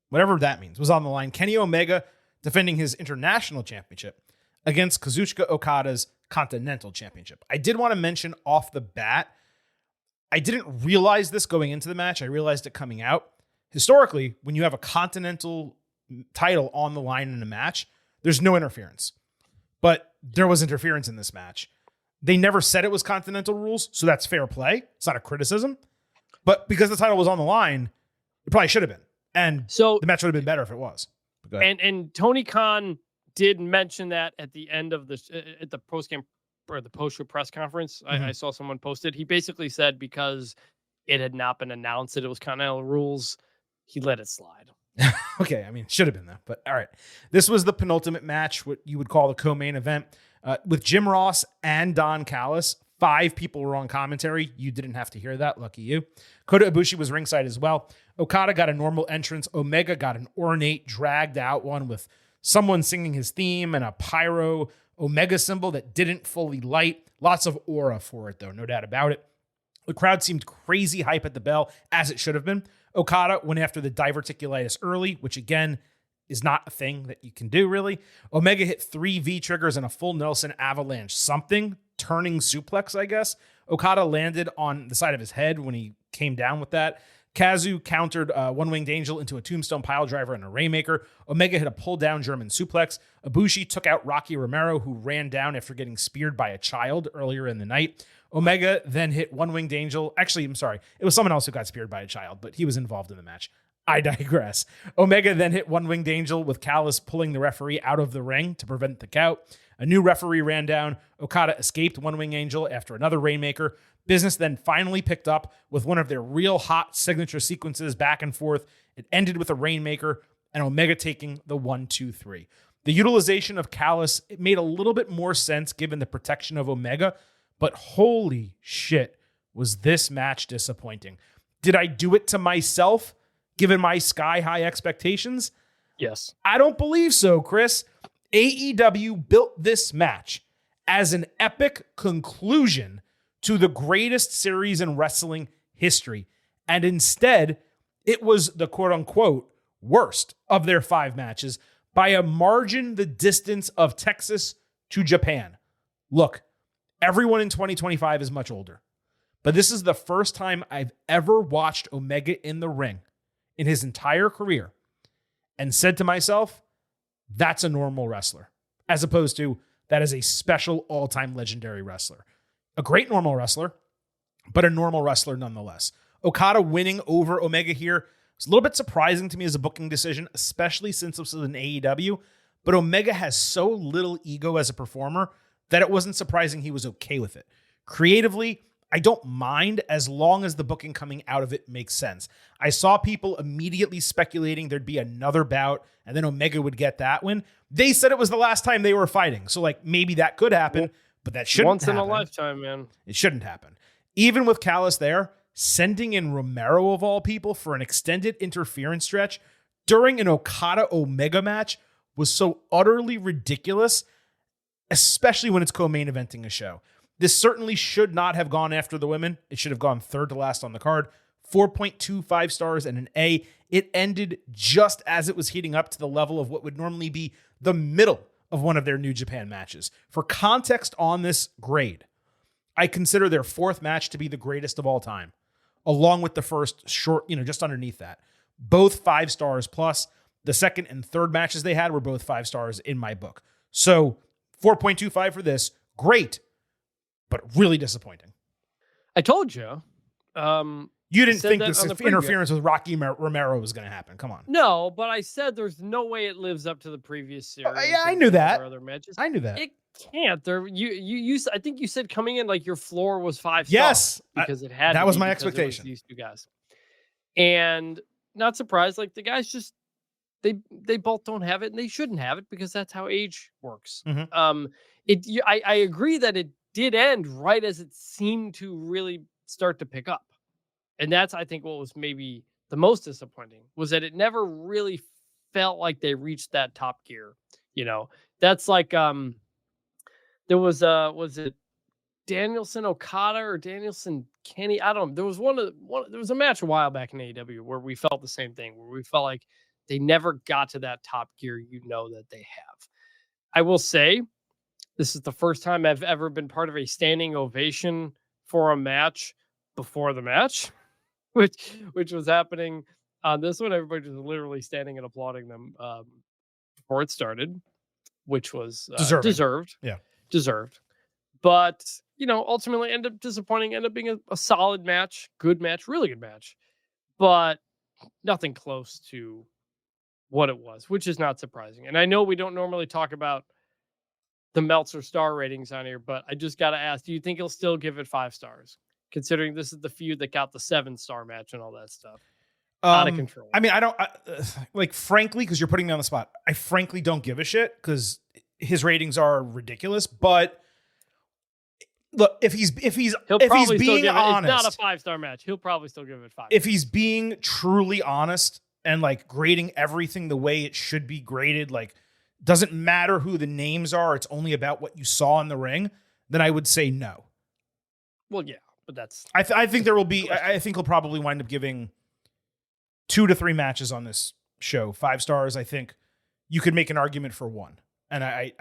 whatever that means, was on the line. Kenny Omega defending his international championship against Kazuchika Okada's Continental Championship. I did want to mention off the bat, I didn't realize this going into the match. I realized it coming out. Historically, when you have a Continental title on the line in a match, there's no interference. But there was interference in this match. They never said it was Continental rules, so that's fair play. It's not a criticism. But because the title was on the line, it probably should have been. And so the match would have been better if it was. And Tony Khan did mention that at the end of at the post-game or the post-show press conference. Mm-hmm. I saw someone posted. He basically said because it had not been announced that it was Continental rules, he let it slide. Okay, I mean, should have been though. But all right, this was the penultimate match, what you would call the co-main event, with Jim Ross and Don Callis. 5 people were on commentary. You didn't have to hear that. Lucky you. Kota Ibushi was ringside as well. Okada got a normal entrance. Omega got an ornate, dragged out one with someone singing his theme and a pyro Omega symbol that didn't fully light. Lots of aura for it, though, no doubt about it. The crowd seemed crazy hype at the bell, as it should have been. Okada went after the diverticulitis early, which again is not a thing that you can do, really. Omega hit 3 V-triggers and a full Nelson avalanche something. Turning suplex, I guess. Okada landed on the side of his head when he came down with that. Kazu countered One-Winged Angel into a tombstone pile driver and a Rainmaker. Omega hit a pull-down German suplex. Ibushi took out Rocky Romero, who ran down after getting speared by a child earlier in the night. Omega then hit One-Winged Angel. Actually, I'm sorry. It was someone else who got speared by a child, but he was involved in the match. I digress. Omega then hit One-Winged Angel with Callis pulling the referee out of the ring to prevent the count. A new referee ran down. Okada escaped One-Winged Angel after another Rainmaker. Business then finally picked up with one of their real hot signature sequences back and forth. It ended with a Rainmaker and Omega taking the 1-2-3. The utilization of Callis, it made a little bit more sense given the protection of Omega, but holy shit, was this match disappointing. Did I do it to myself, given my sky-high expectations? Yes. I don't believe so, Chris. AEW built this match as an epic conclusion to the greatest series in wrestling history. And instead, it was the quote-unquote worst of their 5 matches by a margin the distance of Texas to Japan. Look, everyone in 2025 is much older, but this is the first time I've ever watched Omega in the ring in his entire career and said to myself, that's a normal wrestler, as opposed to that is a special all-time legendary wrestler. A great normal wrestler, but a normal wrestler nonetheless. Okada winning over Omega here was a little bit surprising to me as a booking decision, especially since this was an AEW, but Omega has so little ego as a performer that it wasn't surprising he was okay with it. Creatively, I don't mind as long as the booking coming out of it makes sense. I saw people immediately speculating there'd be another bout and then Omega would get that win. They said it was the last time they were fighting. So like maybe that could happen, but that shouldn't happen. Once in a lifetime, man. It shouldn't happen. Even with Callis there, sending in Romero of all people for an extended interference stretch during an Okada-Omega match was so utterly ridiculous, especially when it's co-main eventing a show. This certainly should not have gone after the women. It should have gone third to last on the card. 4.25 stars and an A. It ended just as it was heating up to the level of what would normally be the middle of one of their New Japan matches. For context on this grade, I consider their 4th match to be the greatest of all time, along with the first short, just underneath that. Both 5 stars plus. The second and third matches they had were both 5 stars in my book. So 4.25 for this. Great, but really disappointing. I told you. You didn't think this interference with Rocky Romero was going to happen. Come on. No, but I said there's no way it lives up to the previous series. Yeah, I knew that. Other matches. I knew that. It can't. I think you said coming in like your floor was 5 stars. Yes, because it had. That was my expectation. These 2 guys, and not surprised. Like the guys just they both don't have it, and they shouldn't have it because that's how age works. Mm-hmm. I agree that it did end right as it seemed to really start to pick up. And that's, I think, what was maybe the most disappointing was that it never really felt like they reached that top gear. That's like, there was it Danielson Okada or Danielson Kenny? I don't know. There was there was a match a while back in AEW where we felt the same thing, where we felt like they never got to that top gear, that they have. I will say, this is the first time I've ever been part of a standing ovation for a match before the match, which was happening on this one. Everybody was literally standing and applauding them before it started, which was deserved. Yeah. Deserved. But, ultimately ended up disappointing, ended up being a solid match, good match, really good match, but nothing close to what it was, which is not surprising. And I know we don't normally talk about the Meltzer star ratings on here, but I just got to ask, do you think he'll still give it 5 stars? Considering this is the feud that got the 7-star match and all that stuff. Out of control. I mean, I don't frankly, because you're putting me on the spot, I frankly don't give a shit because his ratings are ridiculous. But look, if he's being honest, it's not a 5-star match. He'll probably still give it 5. If he's being truly honest and like grading everything the way it should be graded, like doesn't matter who the names are, it's only about what you saw in the ring, then I would say no. Well, yeah. But that's I think there will be. I think he'll probably wind up giving 2 to 3 matches on this show 5 stars. I think you could make an argument for 1, and I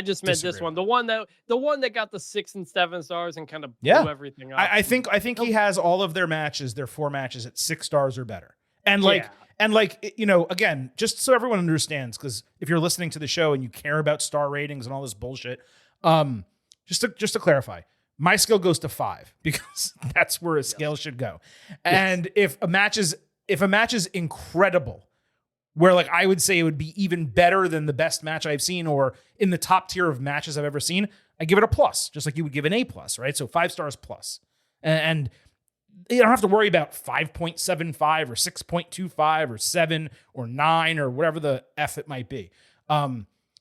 just meant this one, the one that got the 6 and 7 stars and kind of blew everything up. I think he has all of their 4 matches at 6 stars or better, and again, just so everyone understands, because if you're listening to the show and you care about star ratings and all this bullshit, just to clarify. My scale goes to 5 because that's where a scale should go. And if a match is incredible, where like I would say it would be even better than the best match I've seen or in the top tier of matches I've ever seen, I give it a plus, just like you would give an A plus, right? So 5 stars plus. And you don't have to worry about 5.75 or 6.25 or 7 or 9 or whatever the F it might be.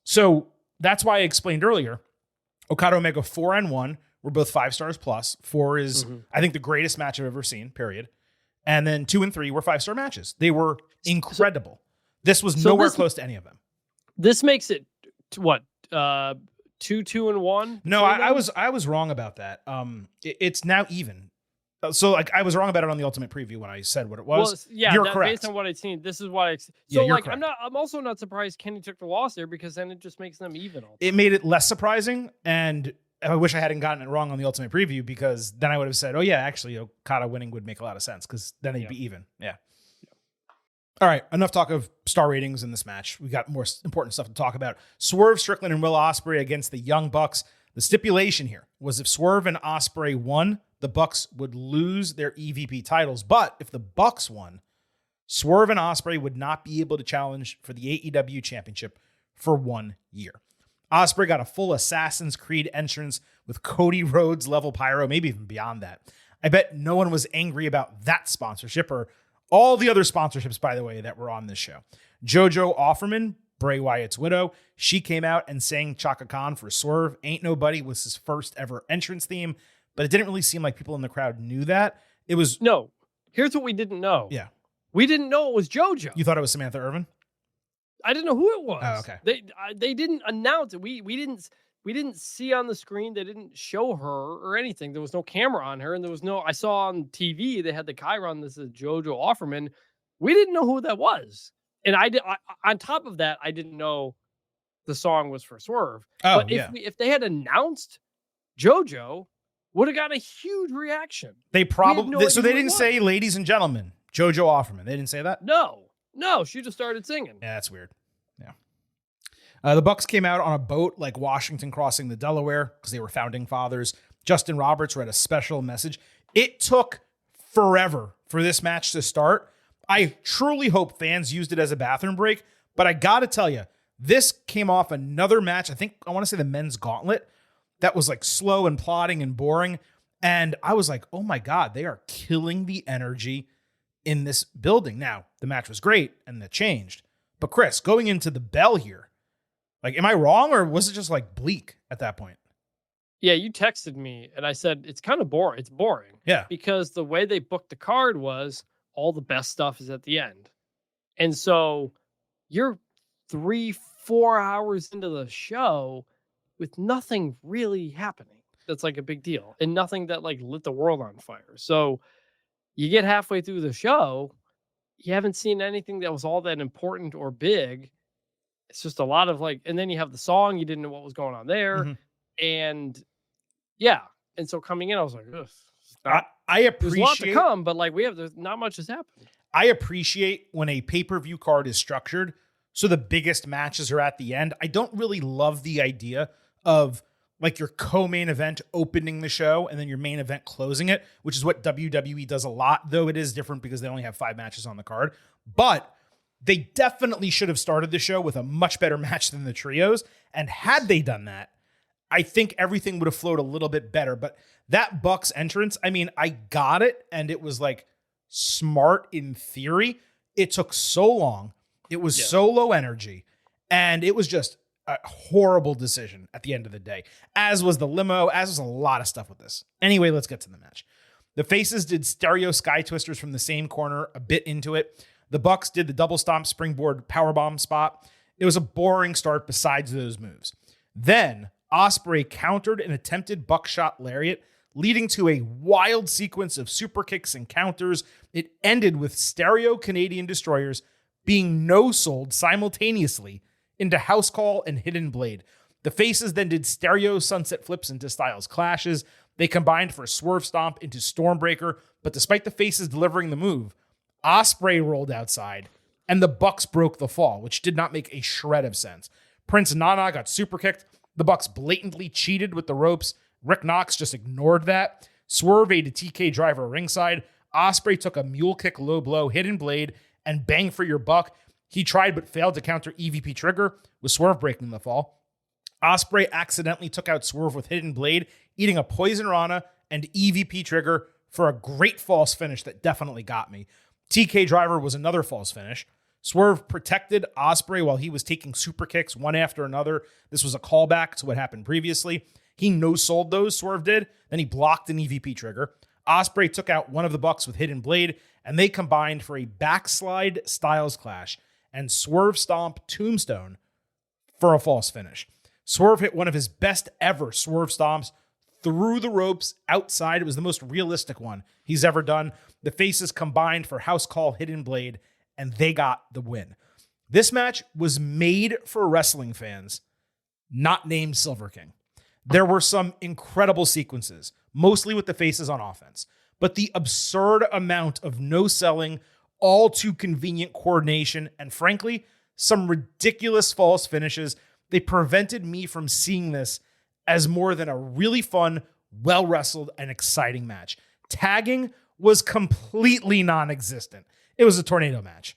So that's why I explained earlier, Okada Omega 4 and 1 were both 5 stars plus. 4 is, I think, the greatest match I've ever seen, period. And then 2 and 3 were 5-star matches. They were incredible. This was nowhere close to any of them. This makes it what? 2, 2, and 1? No, I was wrong about that. It's now even. So like I was wrong about it on the Ultimate Preview when I said what it was. Well, yeah, you're correct. Based on what I've seen, this is what I. So yeah, like correct. I'm also not surprised Kenny took the loss there, because then it just makes them even. It made it less surprising, and I wish I hadn't gotten it wrong on the Ultimate Preview, because then I would have said, oh yeah, actually Okada winning would make a lot of sense, because then they'd be even. Yeah. All right, enough talk of star ratings in this match. We got more important stuff to talk about. Swerve Strickland and Will Ospreay against the Young Bucks. The stipulation here was if Swerve and Ospreay won, the Bucks would lose their EVP titles. But if the Bucks won, Swerve and Ospreay would not be able to challenge for the AEW Championship for 1 year. Ospreay got a full Assassin's Creed entrance with Cody Rhodes level pyro, maybe even beyond that. I bet no one was angry about that sponsorship, or all the other sponsorships, by the way, that were on this show. JoJo Offerman, Bray Wyatt's widow, she came out and sang Chaka Khan for Swerve. Ain't Nobody was his first ever entrance theme, but it didn't really seem like people in the crowd knew that. It was... No, here's what we didn't know. Yeah. We didn't know it was JoJo. You thought it was Samantha Irvin? I didn't know who it was. Oh, okay. They didn't announce it. We didn't see on the screen. They didn't show her or anything. There was no camera on her, and there was no. I saw on TV they had the chyron. This is JoJo Offerman. We didn't know who that was, and on top of that, I didn't know the song was for Swerve. Oh, but if they had announced JoJo, would have got a huge reaction. They probably so they didn't say, "Ladies and gentlemen, JoJo Offerman." They didn't say that. No, she just started singing. Yeah, that's weird. Yeah. The Bucks came out on a boat like Washington crossing the Delaware because they were founding fathers. Justin Roberts read a special message. It took forever for this match to start. I truly hope fans used it as a bathroom break, but I got to tell you, this came off another match. I want to say the men's gauntlet that was like slow and plodding and boring. And I was like, oh my God, they are killing the energy in this building. Now, the match was great and that changed. But Chris, going into the bell here, like, am I wrong, or was it just like bleak at that point? Yeah, you texted me and I said, it's kind of boring. It's boring. Yeah. Because the way they booked the card was all the best stuff is at the end. And so you're 3-4 hours into the show with nothing really happening that's like a big deal, and nothing that like lit the world on fire. So you get halfway through the show, you haven't seen anything that was all that important or big. It's just a lot of like, and then you have the song, you didn't know what was going on there. Mm-hmm. And yeah. And so coming in, I was like, I appreciate, there's a lot to come, but like there's not much has happened. I appreciate when a pay-per-view card is structured so the biggest matches are at the end. I don't really love the idea of like your co-main event opening the show and then your main event closing it, which is what WWE does a lot, though it is different because they only have 5 matches on the card. But they definitely should have started the show with a much better match than the trios. And had they done that, I think everything would have flowed a little bit better. But that Bucks entrance, I mean, I got it, and it was like smart in theory. It took so long. It was so low energy, and it was just a horrible decision at the end of the day, as was the limo, as was a lot of stuff with this. Anyway, let's get to the match. The faces did stereo sky twisters from the same corner a bit into it. The Bucks did the double stomp springboard powerbomb spot. It was a boring start besides those moves. Then Ospreay countered an attempted buckshot lariat, leading to a wild sequence of super kicks and counters. It ended with stereo Canadian destroyers being no-sold simultaneously into House Call and Hidden Blade. The faces then did stereo sunset flips into Styles clashes. They combined for a swerve stomp into Stormbreaker, but despite the faces delivering the move, Ospreay rolled outside, and the Bucks broke the fall, which did not make a shred of sense. Prince Nana got super kicked. The Bucks blatantly cheated with the ropes. Rick Knox just ignored that. Swerve aided TK Driver ringside. Ospreay took a mule kick low blow, Hidden Blade, and bang for your buck. He tried but failed to counter EVP Trigger, with Swerve breaking the fall. Ospreay accidentally took out Swerve with Hidden Blade, eating a Poison Rana and EVP Trigger for a great false finish that definitely got me. TK Driver was another false finish. Swerve protected Ospreay while he was taking super kicks one after another. This was a callback to what happened previously. He no-sold those, Swerve did. Then he blocked an EVP trigger. Ospreay took out one of the Bucks with Hidden Blade, and they combined for a backslide Styles Clash and Swerve Stomp Tombstone for a false finish. Swerve hit one of his best ever Swerve Stomps through the ropes outside. It was the most realistic one he's ever done. The faces combined for House Call Hidden Blade, and they got the win. This match was made for wrestling fans, not named Silver King. There were some incredible sequences, mostly with the faces on offense, but the absurd amount of no-selling, all too convenient coordination, and frankly, some ridiculous false finishes, they prevented me from seeing this as more than a really fun, well-wrestled, and exciting match. Tagging was completely non-existent. It was a tornado match.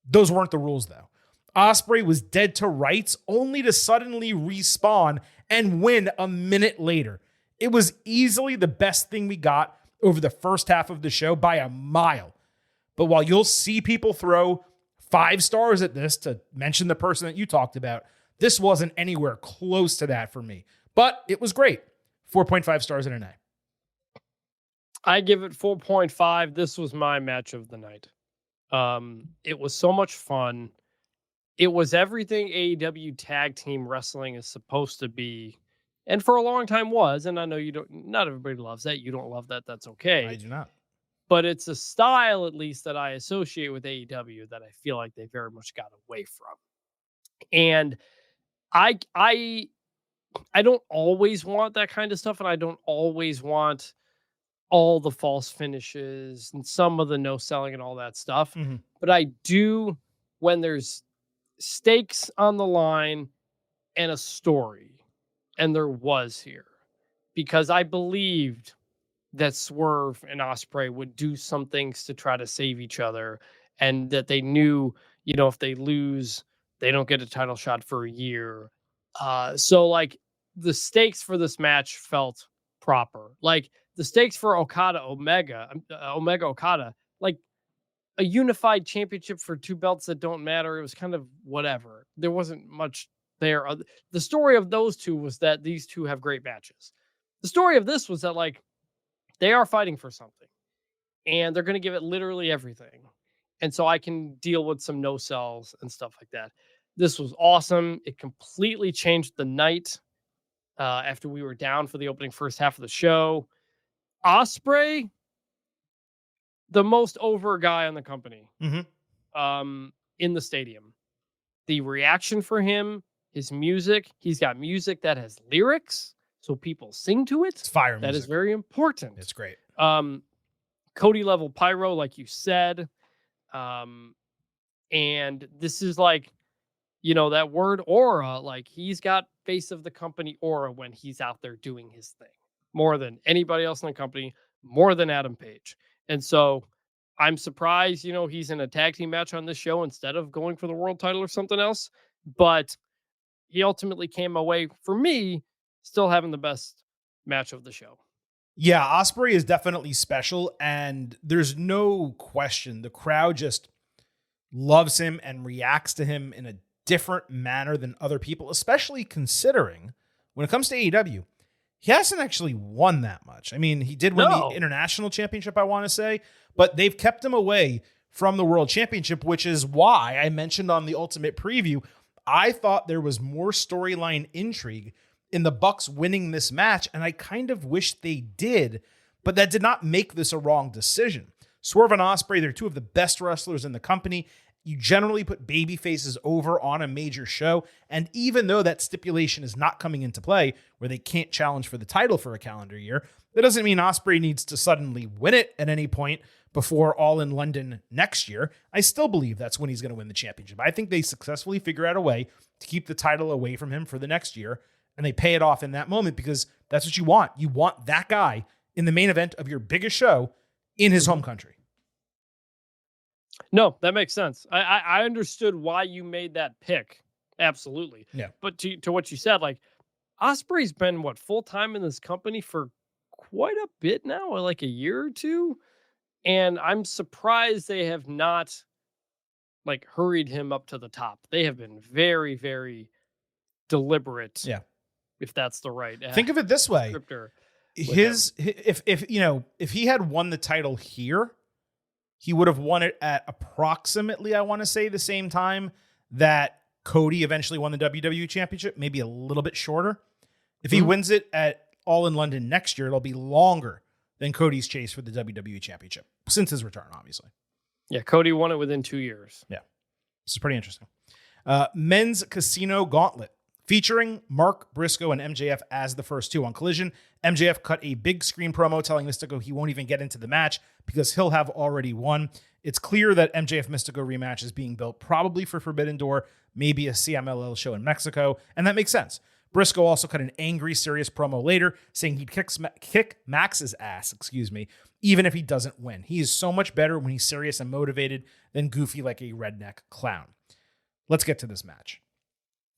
Those weren't the rules, though. Ospreay was dead to rights, only to suddenly respawn and win a minute later. It was easily the best thing we got over the first half of the show by a mile. But while you'll see people throw 5 stars at this, to mention the person that you talked about, this wasn't anywhere close to that for me. But it was great. 4.5 stars in an A. I give it 4.5. This was my match of the night. It was so much fun. It was everything AEW tag team wrestling is supposed to be, and for a long time was. And I know not everybody loves that. You don't love that. That's okay. I do not. But it's a style, at least, that I associate with AEW that I feel like they very much got away from. And I don't always want that kind of stuff, and I don't always want all the false finishes and some of the no selling and all that stuff. Mm-hmm. But I do when there's stakes on the line and a story, and there was here, because I believed that Swerve and Ospreay would do some things to try to save each other, and that they knew, if they lose, they don't get a title shot for a year. So like the stakes for this match felt proper. Like the stakes for Omega Okada, like a unified championship for 2 belts that don't matter. It was kind of whatever. There wasn't much there. The story of those two was that these two have great matches. The story of this was that like they are fighting for something, and they're going to give it literally everything. And so I can deal with some no sells and stuff like that. This was awesome. It completely changed the night after we were down for the opening first half of the show. Ospreay, the most over guy on the company, in the stadium. The reaction for him, his music, he's got music that has lyrics, so people sing to it. It's fire music. That is very important. It's great. Cody level pyro, like you said. And this is like, that word aura, like he's got face of the company aura when he's out there doing his thing more than anybody else in the company, more than Adam Page. And so I'm surprised, he's in a tag team match on this show instead of going for the world title or something else. But he ultimately came away, for me, still having the best match of the show. Yeah, Ospreay is definitely special, and there's no question the crowd just loves him and reacts to him in a different manner than other people, especially considering when it comes to AEW, he hasn't actually won that much. I mean, he did win the international championship, I want to say, but they've kept him away from the world championship, which is why I mentioned on the Ultimate Preview, I thought there was more storyline intrigue in the Bucks winning this match, and I kind of wish they did, but that did not make this a wrong decision. Swerve and Ospreay, they're 2 of the best wrestlers in the company. You generally put baby faces over on a major show, and even though that stipulation is not coming into play, where they can't challenge for the title for a calendar year, that doesn't mean Ospreay needs to suddenly win it at any point before All In London next year. I still believe that's when he's going to win the championship. I think they successfully figure out a way to keep the title away from him for the next year, and they pay it off in that moment because that's what you want. You want that guy in the main event of your biggest show in his home country. No, that makes sense. I understood why you made that pick. Absolutely. Yeah. But to what you said, like Ospreay's been full-time in this company for quite a bit now, like a year or two. And I'm surprised they have not like hurried him up to the top. They have been very, very deliberate. Yeah. If that's the right. Think of it this way. Descriptor. If he had won the title here, he would have won it at approximately, I want to say, the same time that Cody eventually won the WWE Championship, maybe a little bit shorter. If he wins it at All in London next year, it'll be longer than Cody's chase for the WWE Championship since his return, obviously. Yeah, Cody won it within 2 years. Yeah, this is pretty interesting. Men's Casino Gauntlet. Featuring Mark Briscoe and MJF as the first two on Collision. MJF cut a big screen promo telling Mystico he won't even get into the match because he'll have already won. It's clear that MJF Mystico rematch is being built probably for Forbidden Door, maybe a CMLL show in Mexico, and that makes sense. Briscoe also cut an angry, serious promo later saying he'd kick Max's ass, even if he doesn't win. He is so much better when he's serious and motivated than goofy like a redneck clown. Let's get to this match.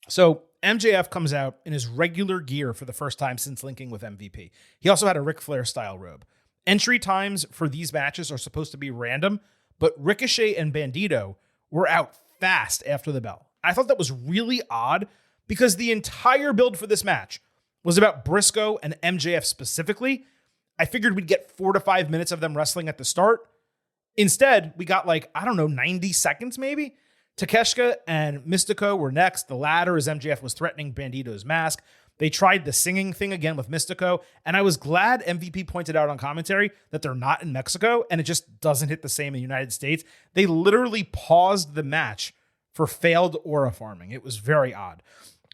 So MJF comes out in his regular gear for the first time since linking with MVP. He also had a Ric Flair style robe. Entry times for these matches are supposed to be random, but Ricochet and Bandito were out fast after the bell. I thought that was really odd because the entire build for this match was about Briscoe and MJF specifically. I figured we'd get 4 to 5 minutes of them wrestling at the start. Instead, we got 90 seconds maybe. Takeshita and Mystico were next. The latter as MJF was threatening Bandito's mask. They tried the singing thing again with Mystico, and I was glad MVP pointed out on commentary that they're not in Mexico, and it just doesn't hit the same in the United States. They literally paused the match for failed aura farming. It was very odd.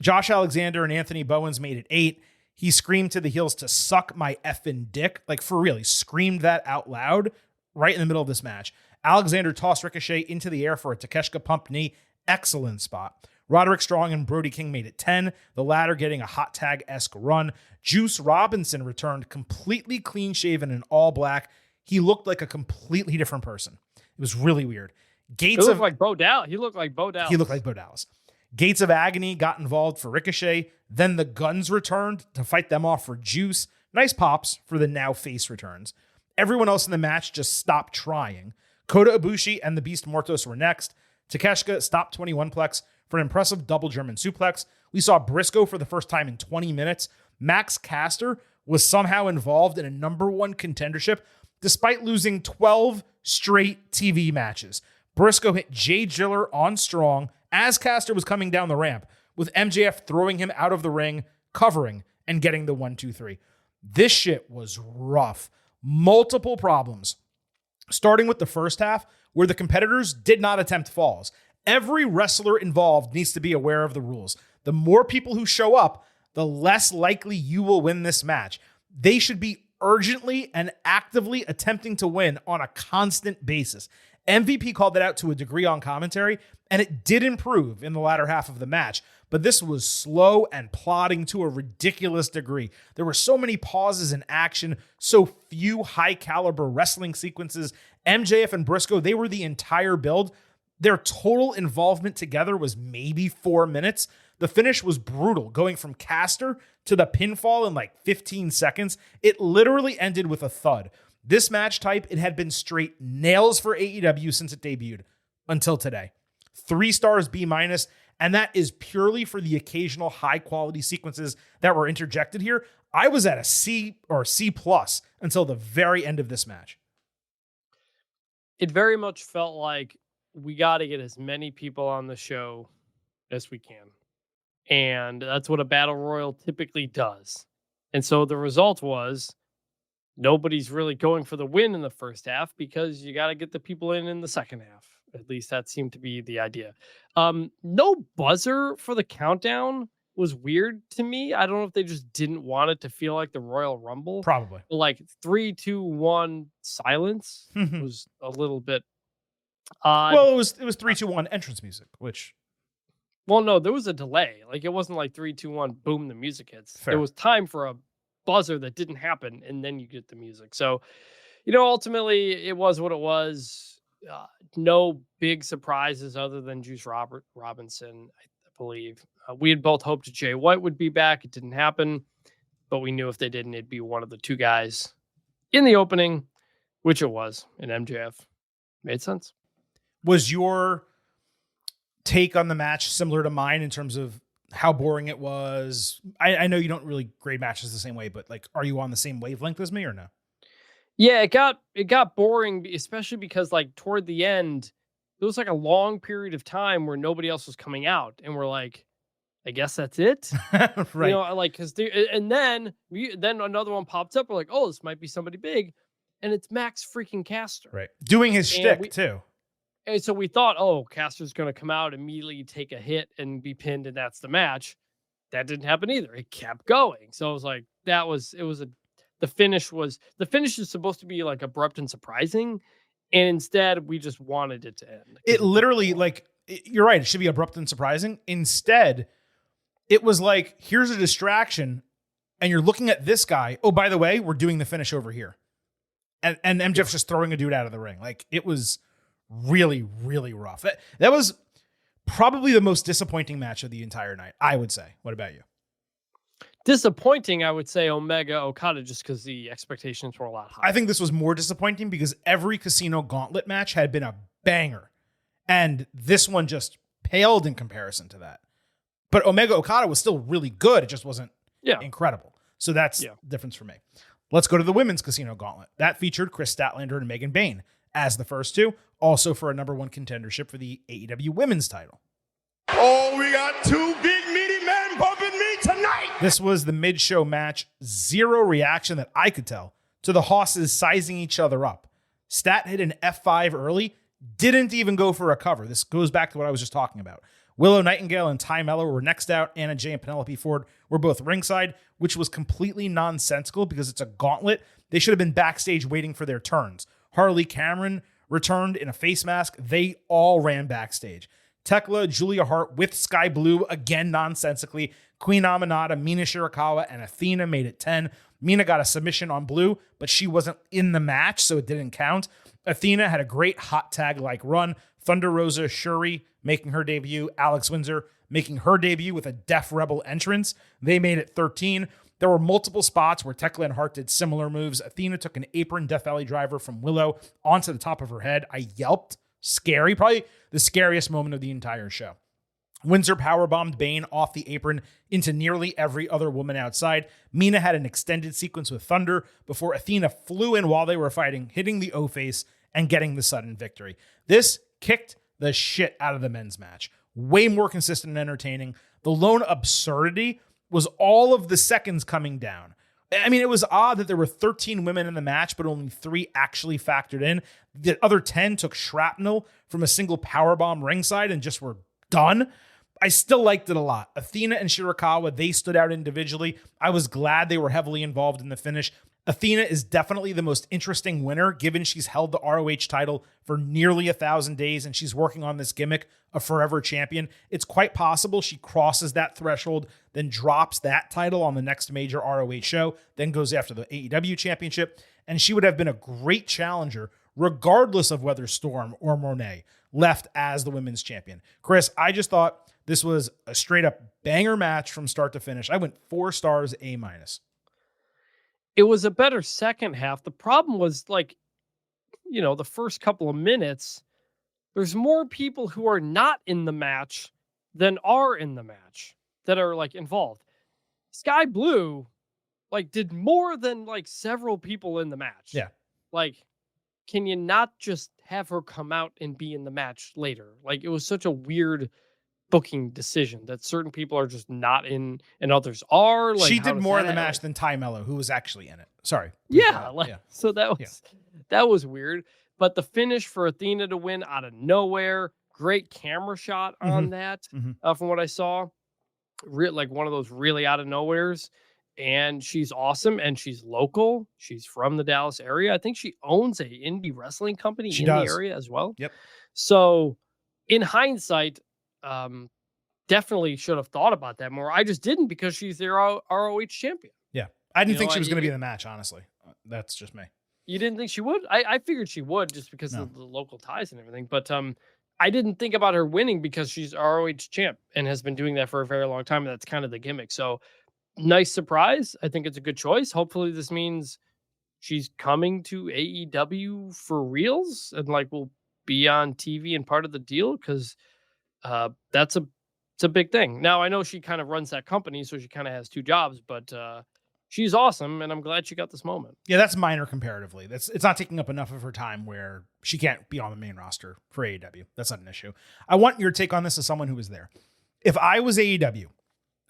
Josh Alexander and Anthony Bowens made it 8. He screamed to the heels to suck my effing dick. For real, he screamed that out loud right in the middle of this match. Alexander tossed Ricochet into the air for a Takeshita pump knee. Excellent spot. Roderick Strong and Brody King made it 10, the latter getting a hot tag-esque run. Juice Robinson returned completely clean-shaven in all black. He looked like a completely different person. It was really weird. He looked like Bo Dallas. He looked like Bo Dallas. Gates of Agony got involved for Ricochet. Then the Guns returned to fight them off for Juice. Nice pops for the now face returns. Everyone else in the match just stopped trying. Kota Ibushi and the Beast Mortos were next. Takeshita stopped 21-plex for an impressive double German suplex. We saw Briscoe for the first time in 20 minutes. Max Caster was somehow involved in a number 1 contendership despite losing 12 straight TV matches. Briscoe hit Jay Giller on Strong as Caster was coming down the ramp, with MJF throwing him out of the ring, covering, and getting the 1-2-3. This shit was rough. Multiple problems. Starting with the first half, where the competitors did not attempt falls. Every wrestler involved needs to be aware of the rules. The more people who show up, the less likely you will win this match. They should be urgently and actively attempting to win on a constant basis. MVP called that out to a degree on commentary, and it did improve in the latter half of the match. But this was slow and plodding to a ridiculous degree. There were so many pauses in action, so few high-caliber wrestling sequences. MJF and Briscoe, they were the entire build. Their total involvement together was maybe 4 minutes. The finish was brutal, going from Caster to the pinfall in 15 seconds. It literally ended with a thud. This match type, it had been straight nails for AEW since it debuted until today. 3 stars B-, and that is purely for the occasional high-quality sequences that were interjected here. I was at a C or C+ until the very end of this match. It very much felt like we got to get as many people on the show as we can. And that's what a battle royal typically does. And so the result was nobody's really going for the win in the first half because you got to get the people in the second half. At least that seemed to be the idea. No buzzer for the countdown was weird to me. I don't know if they just didn't want it to feel like the Royal Rumble. Probably. 3, 2, 1 silence was a little bit odd. Well, it was 3, 2, 1 entrance music, which... Well, no, there was a delay. It wasn't 3, 2, 1, boom, the music hits. Fair. There was time for a buzzer that didn't happen, and then you get the music. So, ultimately, it was what it was. No big surprises other than Juice Robinson, I believe. We had both hoped Jay White would be back. It didn't happen, but we knew if they didn't, it'd be one of the 2 guys in the opening, which it was, and MJF. Made sense. Was your take on the match similar to mine in terms of how boring it was? I know you don't really grade matches the same way, but like, are you on the same wavelength as me or no? Yeah, it got boring, especially because like toward the end, it was like a long period of time where nobody else was coming out, and we're like, I guess that's it. Right. You know, like and then another one popped up. We're like, oh, this might be somebody big, and it's Max freaking Caster. Right. Doing his shtick too. And so we thought, oh, Caster's going to come out immediately, take a hit, and be pinned, and that's the match. That didn't happen either. It kept going. So I was like, the finish is supposed to be like abrupt and surprising, and instead we just wanted it to end. It literally, like, you're right. It should be abrupt and surprising. Instead, it was like, here's a distraction, and you're looking at this guy. Oh, by the way, we're doing the finish over here. And MJF's just throwing a dude out of the ring. Like, it was really, really rough. That was probably the most disappointing match of the entire night, I would say. What about you? Disappointing, I would say Omega Okada, just because the expectations were a lot higher. I think this was more disappointing because every Casino Gauntlet match had been a banger, and this one just paled in comparison to that. But Omega Okada was still really good. It just wasn't incredible. So that's the difference for me. Let's go to the women's Casino Gauntlet. That featured Chris Statlander and Megan Bayne as the first two, also for a number one contendership for the AEW women's title. Oh, we got two big meaty men bumping me tonight. This was the mid-show match. Zero reaction that I could tell to the hosses sizing each other up. Stat hit an F5 early, didn't even go for a cover. This goes back to what I was just talking about. Willow Nightingale and Ty Mello were next out. Anna Jay and Penelope Ford were both ringside, which was completely nonsensical because it's a gauntlet. They should have been backstage waiting for their turns. Harley Cameron returned in a face mask. They all ran backstage. Tekla, Julia Hart with Sky Blue, again nonsensically. Queen Aminata, Mina Shirakawa, and Athena made it 10. Mina got a submission on Blue, but she wasn't in the match, so it didn't count. Athena had a great hot tag-like run. Thunder Rosa, Shuri making her debut. Alex Windsor making her debut with a Def Rebel entrance. They made it 13. There were multiple spots where Tekla and Hart did similar moves. Athena took an apron Death Valley driver from Willow onto the top of her head. I yelped. Scary. Probably the scariest moment of the entire show. Windsor powerbombed Bayne off the apron into nearly every other woman outside. Mina had an extended sequence with Thunder before Athena flew in while they were fighting, hitting the O-face and getting the sudden victory. This kicked the shit out of the men's match. Way more consistent and entertaining. The lone absurdity was all of the seconds coming down. I mean, it was odd that there were 13 women in the match, but only 3 actually factored in. The other 10 took shrapnel from a single powerbomb ringside and just were done. I still liked it a lot. Athena and Shirakawa, they stood out individually. I was glad they were heavily involved in the finish. Athena is definitely the most interesting winner, given she's held the ROH title for nearly 1,000 days and she's working on this gimmick of forever champion. It's quite possible she crosses that threshold, then drops that title on the next major ROH show, then goes after the AEW championship, and she would have been a great challenger regardless of whether Storm or Monet left as the women's champion. Chris, I just thought this was a straight up banger match from start to finish. I went 4 stars, A-. It was a better second half. The problem was, like, you know, the first couple of minutes, there's more people who are not in the match than are in the match that are like involved. Sky Blue, like, did more than like several people in the match. Yeah. Like, can you not just have her come out and be in the match later? Like, it was such a weird booking decision that certain people are just not in and others are. Like, she did more in the match than Ty Mello, who was actually in it. Sorry. Yeah, so that was weird. But the finish for Athena to win out of nowhere, great camera shot on that. From what I saw, like one of those really out of nowheres. And she's awesome, and she's local. She's from the Dallas area. I think she owns a indie wrestling company the area as well. Yep. So, in hindsight, definitely should have thought about that more. I just didn't, because she's their ROH champion. Yeah. I didn't think she was going to be in the match, honestly. That's just me. You didn't think she would? I figured she would, just because of the local ties and everything. But I didn't think about her winning because she's ROH champ and has been doing that for a very long time. And that's kind of the gimmick. So, nice surprise. I think it's a good choice. Hopefully this means she's coming to AEW for reals and like will be on TV and part of the deal, because It's a big thing. Now I know she kind of runs that company, so she kind of has two jobs, but she's awesome, and I'm glad she got this moment. Yeah, that's minor comparatively. It's not taking up enough of her time where she can't be on the main roster for AEW. That's not an issue. I want your take on this as someone who was there. If I was AEW,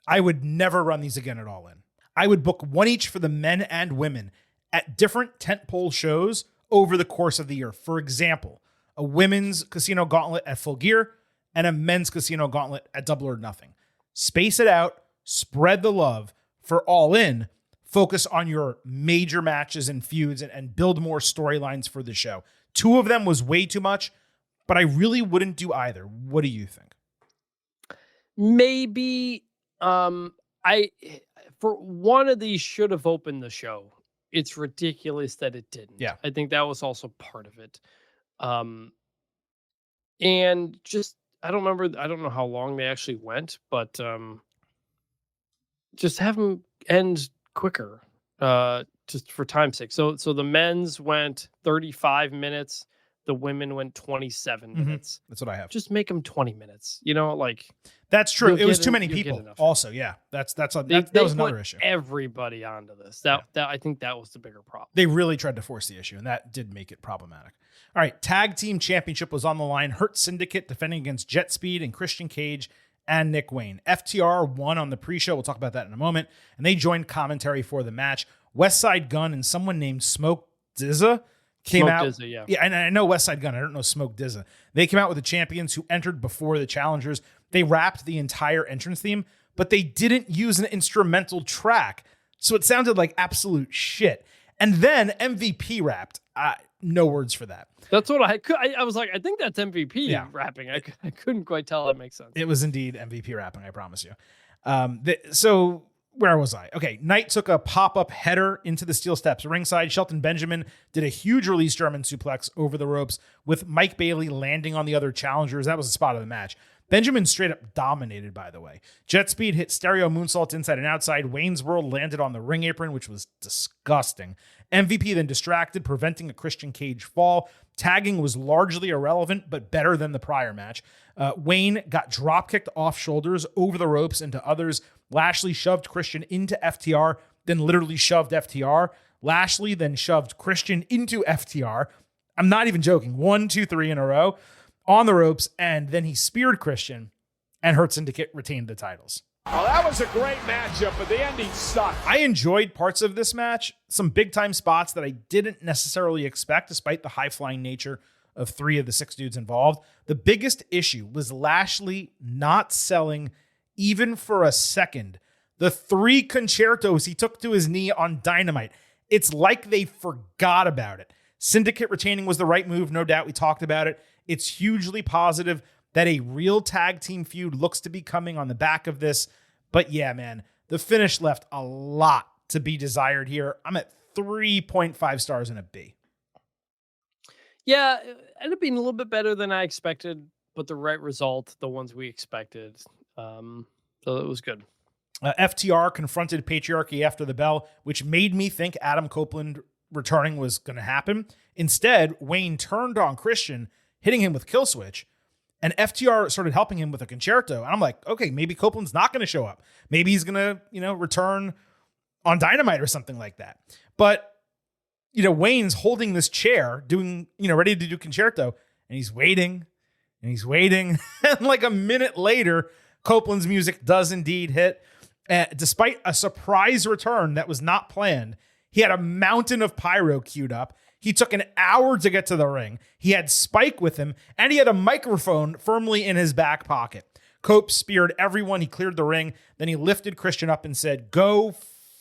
I would never run these again at All In. I would book one each for the men and women at different tentpole shows over the course of the year. For example, a women's casino gauntlet at Full Gear and a men's casino gauntlet at Double or Nothing. Space it out, spread the love. For All In, focus on your major matches and feuds and build more storylines for the show. 2 of them was way too much, but I really wouldn't do either. What do you think? Maybe I for one of these should have opened the show. It's ridiculous that it didn't. Yeah. I think that was also part of it. And just I don't know how long they actually went, but just have them end quicker. Just for time's sake. So the men's went 35 minutes, the women went 27 minutes. That's what I have. Just make them 20 minutes. You know, like that's true. It was too many people. Also, yeah, that was another issue. Everybody onto this. That I think that was the bigger problem. They really tried to force the issue, and that did make it problematic. All right, tag team championship was on the line. Hurt Syndicate defending against Jet Speed and Christian Cage and Nick Wayne. FTR won on the pre-show. We'll talk about that in a moment. And they joined commentary for the match. West Side Gun and someone named Smoke Dizza came out. Dizza, yeah, and I know West Side Gun. I don't know Smoke Dizza. They came out with the champions who entered before the challengers. They rapped the entire entrance theme, but they didn't use an instrumental track. So it sounded like absolute shit. And then MVP rapped. No words for that. That's what I was like, I think that's MVP rapping. I couldn't quite tell. That makes sense. It was indeed MVP rapping, I promise you. So where was I? Okay, Knight took a pop-up header into the steel steps ringside. Shelton Benjamin did a huge release German suplex over the ropes with Mike Bailey landing on the other challengers. That was the spot of the match. Benjamin straight up dominated, by the way. Jet Speed hit stereo moonsault inside and outside. Wayne's World landed on the ring apron, which was disgusting. MVP then distracted, preventing a Christian Cage fall. Tagging was largely irrelevant, but better than the prior match. Wayne got drop-kicked off shoulders over the ropes into others. Lashley shoved Christian into FTR, then literally shoved FTR. Lashley then shoved Christian into FTR. I'm not even joking. 1, 2, 3 in a row on the ropes, and then he speared Christian, and Hurt Syndicate retained the titles. Well, that was a great matchup, but the ending sucked. I enjoyed parts of this match, some big-time spots that I didn't necessarily expect, despite the high-flying nature of 3 of the 6 dudes involved. The biggest issue was Lashley not selling, even for a second, the 3 concertos he took to his knee on Dynamite. It's like they forgot about it. Syndicate retaining was the right move, no doubt. We talked about it. It's hugely positive that a real tag team feud looks to be coming on the back of this. But yeah, man, the finish left a lot to be desired here. I'm at 3.5 stars and a B. Yeah, it ended up being a little bit better than I expected, but the right result, the ones we expected. So it was good. FTR confronted Patriarchy after the bell, which made me think Adam Copeland returning was going to happen. Instead, Wayne turned on Christian, hitting him with Kill Switch, and FTR started helping him with a concerto. And I'm like, okay, maybe Copeland's not going to show up. Maybe he's going to, return on Dynamite or something like that. But, Wayne's holding this chair, doing, ready to do concerto, and he's waiting, and he's waiting. And like a minute later, Copeland's music does indeed hit. Despite a surprise return that was not planned, he had a mountain of pyro queued up. He took an hour to get to the ring. He had Spike with him, and he had a microphone firmly in his back pocket. Cope speared everyone. He cleared the ring. Then he lifted Christian up and said, "Go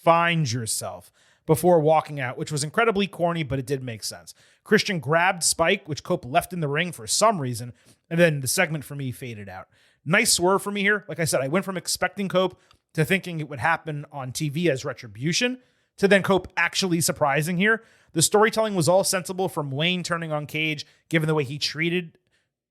find yourself," before walking out, which was incredibly corny, but it did make sense. Christian grabbed Spike, which Cope left in the ring for some reason, and then the segment for me faded out. Nice swerve for me here. Like I said, I went from expecting Cope to thinking it would happen on TV as retribution, to then Cope actually surprising here. The storytelling was all sensible, from Wayne turning on Cage, given the way he treated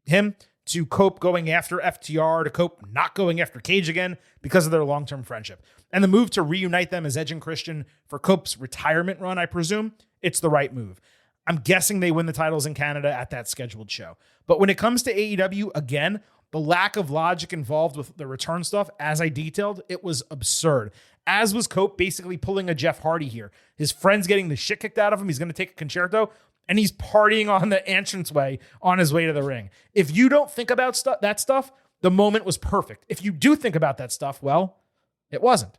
him, to Cope going after FTR, to Cope not going after Cage again because of their long-term friendship. And the move to reunite them as Edge and Christian for Cope's retirement run, I presume, it's the right move. I'm guessing they win the titles in Canada at that scheduled show. But when it comes to AEW, again, the lack of logic involved with the return stuff, as I detailed, it was absurd. As was Cope basically pulling a Jeff Hardy here. His friend's getting the shit kicked out of him. He's going to take a concerto, and he's partying on the entranceway on his way to the ring. If you don't think about that stuff, the moment was perfect. If you do think about that stuff, well, it wasn't.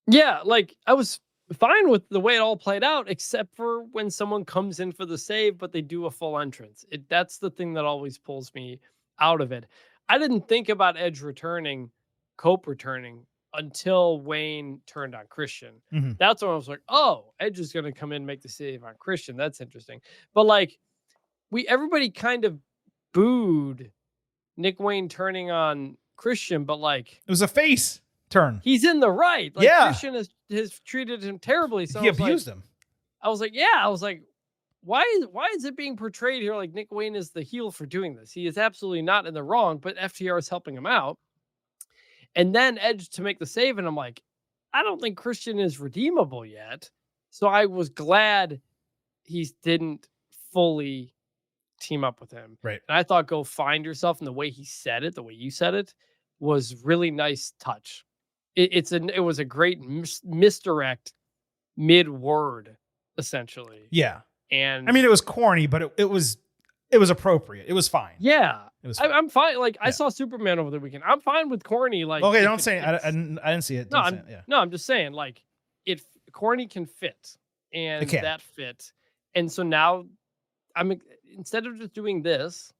Yeah, like I was fine with the way it all played out, except for when someone comes in for the save, but they do a full entrance. That's the thing that always pulls me out of it. I didn't think about Edge returning, Cope returning, until Wayne turned on Christian. Mm-hmm. That's when I was like, oh, Edge is going to come in and make the save on Christian. That's interesting. But like, everybody kind of booed Nick Wayne turning on Christian, but like, it was a face turn. He's in the right. Like, yeah. Christian has treated him terribly. So he abused him. I was like, why is it being portrayed here like Nick Wayne is the heel for doing this? He is absolutely not in the wrong, but FTR is helping him out. And then Edge to make the save, and I'm like, I don't think Christian is redeemable yet. So I was glad he didn't fully team up with him. Right. And I thought, go find yourself, and the way he said it, the way you said it, was really nice touch. It was a great misdirect mid-word, essentially. Yeah. And I mean, it was corny, but it was appropriate. It was fine. Yeah. It was fine. I'm fine. Like, I saw Superman over the weekend. I'm fine with corny. Like, okay, don't say it. I didn't see it. No, I'm just saying, like, corny can fit, and that fit. And so now instead of just doing this,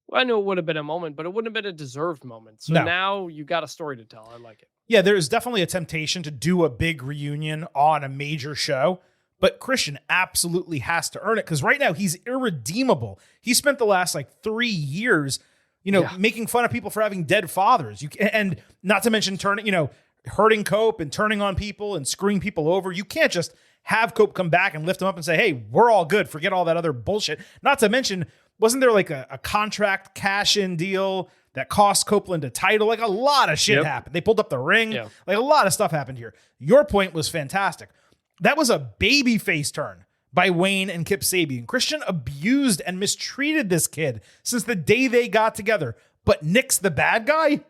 well, I know it would have been a moment, but it wouldn't have been a deserved moment. So now you got a story to tell. I like it. Yeah, there's definitely a temptation to do a big reunion on a major show, but Christian absolutely has to earn it because right now he's irredeemable. He spent the last 3 years, making fun of people for having dead fathers. And not to mention hurting Cope and turning on people and screwing people over. You can't just have Cope come back and lift him up and say, hey, we're all good. Forget all that other bullshit. Not to mention, wasn't there a contract cash-in deal that cost Copeland a title? A lot of shit happened. They pulled up the ring. Yeah. A lot of stuff happened here. Your point was fantastic. That was a babyface turn by Wayne and Kip Sabian. Christian abused and mistreated this kid since the day they got together. But Nick's the bad guy?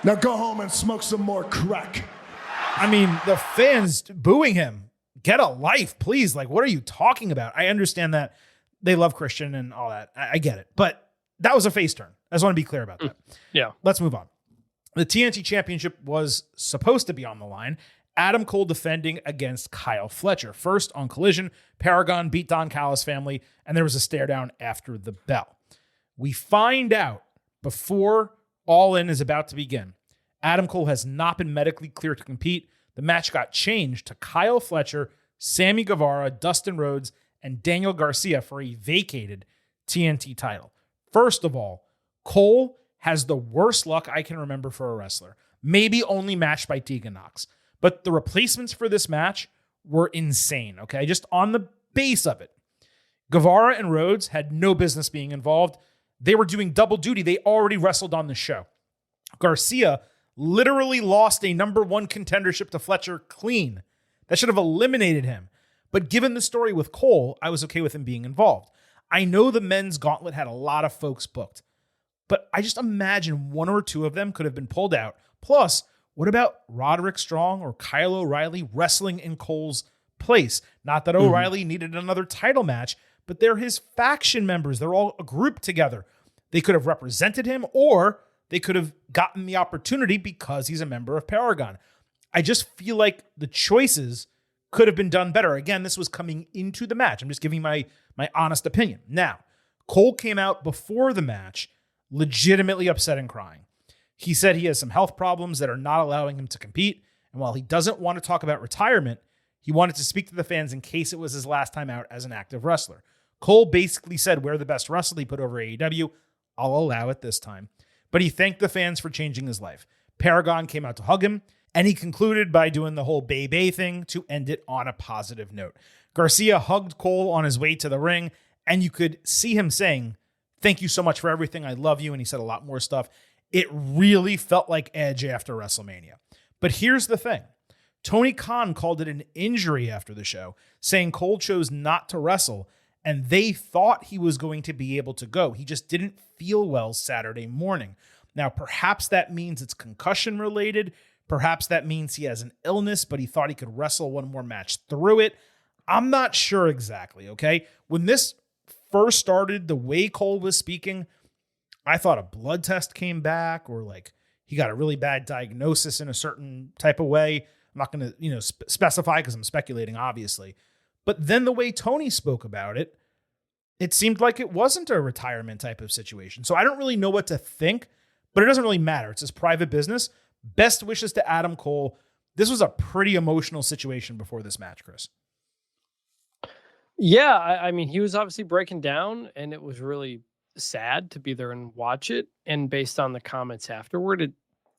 Now go home and smoke some more crack. I mean, the fans booing him. Get a life, please. What are you talking about? I understand that they love Christian and all that. I get it. But that was a face turn. I just want to be clear about that. Yeah. Let's move on. The TNT Championship was supposed to be on the line. Adam Cole defending against Kyle Fletcher. First on Collision, Paragon beat Don Callis' family, and there was a stare down after the bell. We find out before All In is about to begin, Adam Cole has not been medically cleared to compete. The match got changed to Kyle Fletcher, Sammy Guevara, Dustin Rhodes, and Daniel Garcia for a vacated TNT title. First of all, Cole has the worst luck I can remember for a wrestler. Maybe only matched by Tegan Nox. But the replacements for this match were insane, okay? Just on the base of it. Guevara and Rhodes had no business being involved. They were doing double duty. They already wrestled on the show. Garcia literally lost a number one contendership to Fletcher clean. That should have eliminated him. But given the story with Cole, I was okay with him being involved. I know the men's gauntlet had a lot of folks booked, but I just imagine one or two of them could have been pulled out. Plus, what about Roderick Strong or Kyle O'Reilly wrestling in Cole's place? Not that O'Reilly needed another title match, but they're his faction members. They're all grouped together. They could have represented him, or they could have gotten the opportunity because he's a member of Paragon. I just feel like the choices could have been done better. Again, this was coming into the match. I'm just giving my honest opinion. Now, Cole came out before the match legitimately upset and crying. He said he has some health problems that are not allowing him to compete. And while he doesn't want to talk about retirement, he wanted to speak to the fans in case it was his last time out as an active wrestler. Cole basically said, we're the best wrestler he put over AEW. I'll allow it this time. But he thanked the fans for changing his life. Paragon came out to hug him, and he concluded by doing the whole Bay thing to end it on a positive note. Garcia hugged Cole on his way to the ring, and you could see him saying, thank you so much for everything. I love you. And he said a lot more stuff. It really felt like Edge after WrestleMania. But here's the thing. Tony Khan called it an injury after the show, saying Cole chose not to wrestle, and they thought he was going to be able to go. He just didn't feel well Saturday morning. Now, perhaps that means it's concussion related. Perhaps that means he has an illness, but he thought he could wrestle one more match through it. I'm not sure exactly, okay? When this first started, the way Cole was speaking, I thought a blood test came back, or like he got a really bad diagnosis in a certain type of way. I'm not going to, specify because I'm speculating, obviously. But then the way Tony spoke about it, it seemed like it wasn't a retirement type of situation. So I don't really know what to think, but it doesn't really matter. It's his private business. Best wishes to Adam Cole. This was a pretty emotional situation before this match, Chris. Yeah, I mean, he was obviously breaking down, and it was really sad to be there and watch it. And based on the comments afterward,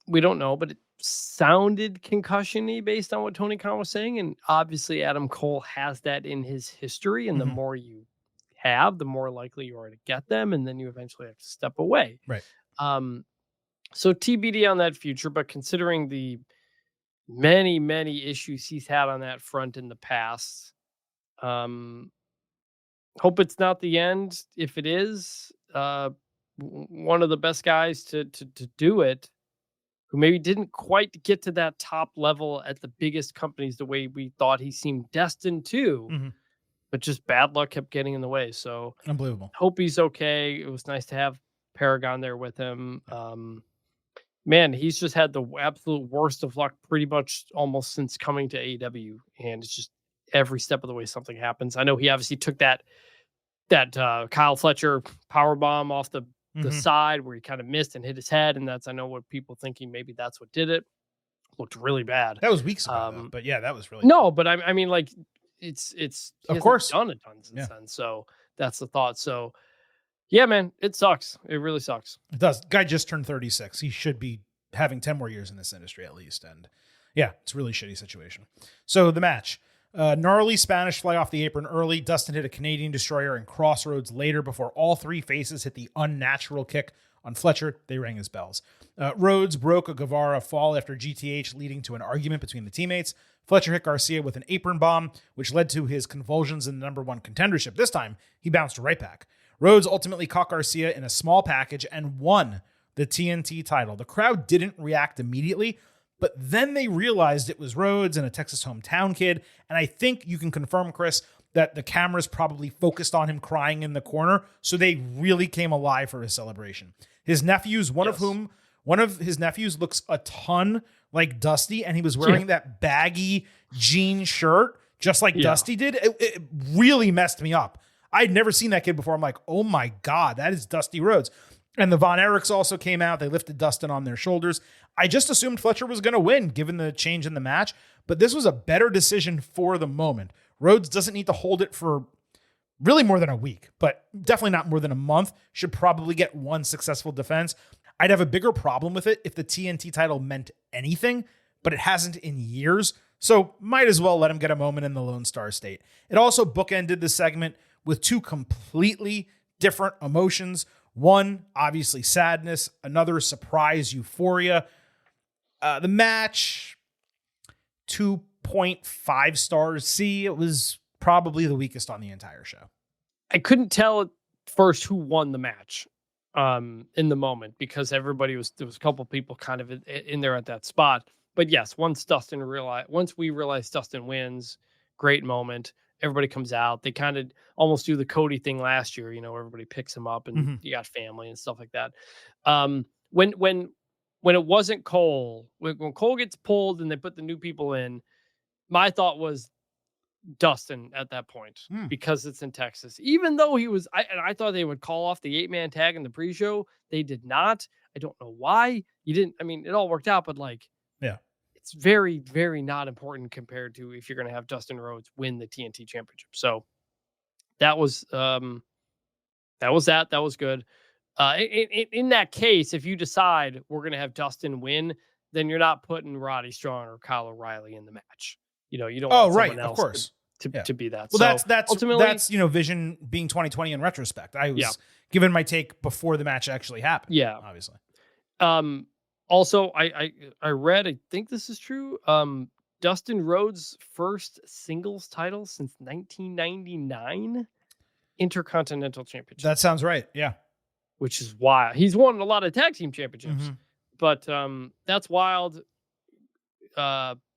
we don't know, but it sounded concussion-y based on what Tony Khan was saying. And obviously Adam Cole has that in his history. And the more you have, the more likely you are to get them. And then you eventually have to step away. Right. So TBD on that future, but considering the many, many issues he's had on that front in the past, hope it's not the end. If it is, one of the best guys to do it, who maybe didn't quite get to that top level at the biggest companies the way we thought he seemed destined to, but just bad luck kept getting in the way. So unbelievable. Hope he's okay. It was nice to have Paragon there with him. Man, he's just had the absolute worst of luck pretty much almost since coming to AEW, and it's just every step of the way something happens. I know he obviously took that Kyle Fletcher power bomb off the side where he kind of missed and hit his head, and I know what people thinking maybe that's what did it. Looked really bad. That was weeks ago, though, but yeah, that was really bad. But I mean, like it's of course done a ton since then, so that's the thought. So yeah, man, it sucks. It really sucks. It does. Guy just turned 36. He should be having 10 more years in this industry at least, and yeah, it's a really shitty situation. So the match. Gnarly Spanish fly off the apron early. Dustin hit a Canadian Destroyer and Crossroads later before all three faces hit the unnatural kick on Fletcher. They rang his bells. Rhodes broke a Guevara fall after GTH, leading to an argument between the teammates. Fletcher hit Garcia with an apron bomb, which led to his convulsions in the number one contendership. This time, he bounced right back. Rhodes ultimately caught Garcia in a small package and won the TNT title. The crowd didn't react immediately, but then they realized it was Rhodes and a Texas hometown kid. And I think you can confirm, Chris, that the cameras probably focused on him crying in the corner. So they really came alive for his celebration. His nephews, one of his nephews looks a ton like Dusty, and he was wearing that baggy jean shirt, just like Dusty did. It really messed me up. I'd never seen that kid before. I'm like, oh my God, that is Dusty Rhodes. And the Von Erichs also came out. They lifted Dustin on their shoulders. I just assumed Fletcher was going to win, given the change in the match. But this was a better decision for the moment. Rhodes doesn't need to hold it for really more than a week, but definitely not more than a month. Should probably get one successful defense. I'd have a bigger problem with it if the TNT title meant anything, but it hasn't in years. So might as well let him get a moment in the Lone Star State. It also bookended the segment with two completely different emotions. One, obviously sadness. Another, surprise euphoria. The match, 2.5 stars C. It was probably the weakest on the entire show. I couldn't tell at first who won the match in the moment, because there was a couple people kind of in there at that spot. But yes, once we realized Dustin wins, great moment. Everybody comes out. They kind of almost do the Cody thing last year. Everybody picks him up, and you got family and stuff like that. When it wasn't Cole, when Cole gets pulled and they put the new people in, my thought was Dustin at that point, because it's in Texas. Even though I thought they would call off the 8-man tag in the pre-show. They did not. I don't know why. You didn't. I mean, it all worked out, but it's very, very not important compared to if you're going to have Dustin Rhodes win the TNT championship. So that was that. That was good. In that case, if you decide we're going to have Dustin win, then you're not putting Roddy Strong or Kyle O'Reilly in the match. You don't want someone else of course. to be that. Well, so that's ultimately, that's Vision being 2020 in retrospect. I was given my take before the match actually happened. Yeah, obviously. Also, I read, I think this is true. Dustin Rhodes' first singles title since 1999 Intercontinental Championship. That sounds right. Yeah. Which is wild. He's won a lot of tag team championships, Mhm. but that's wild.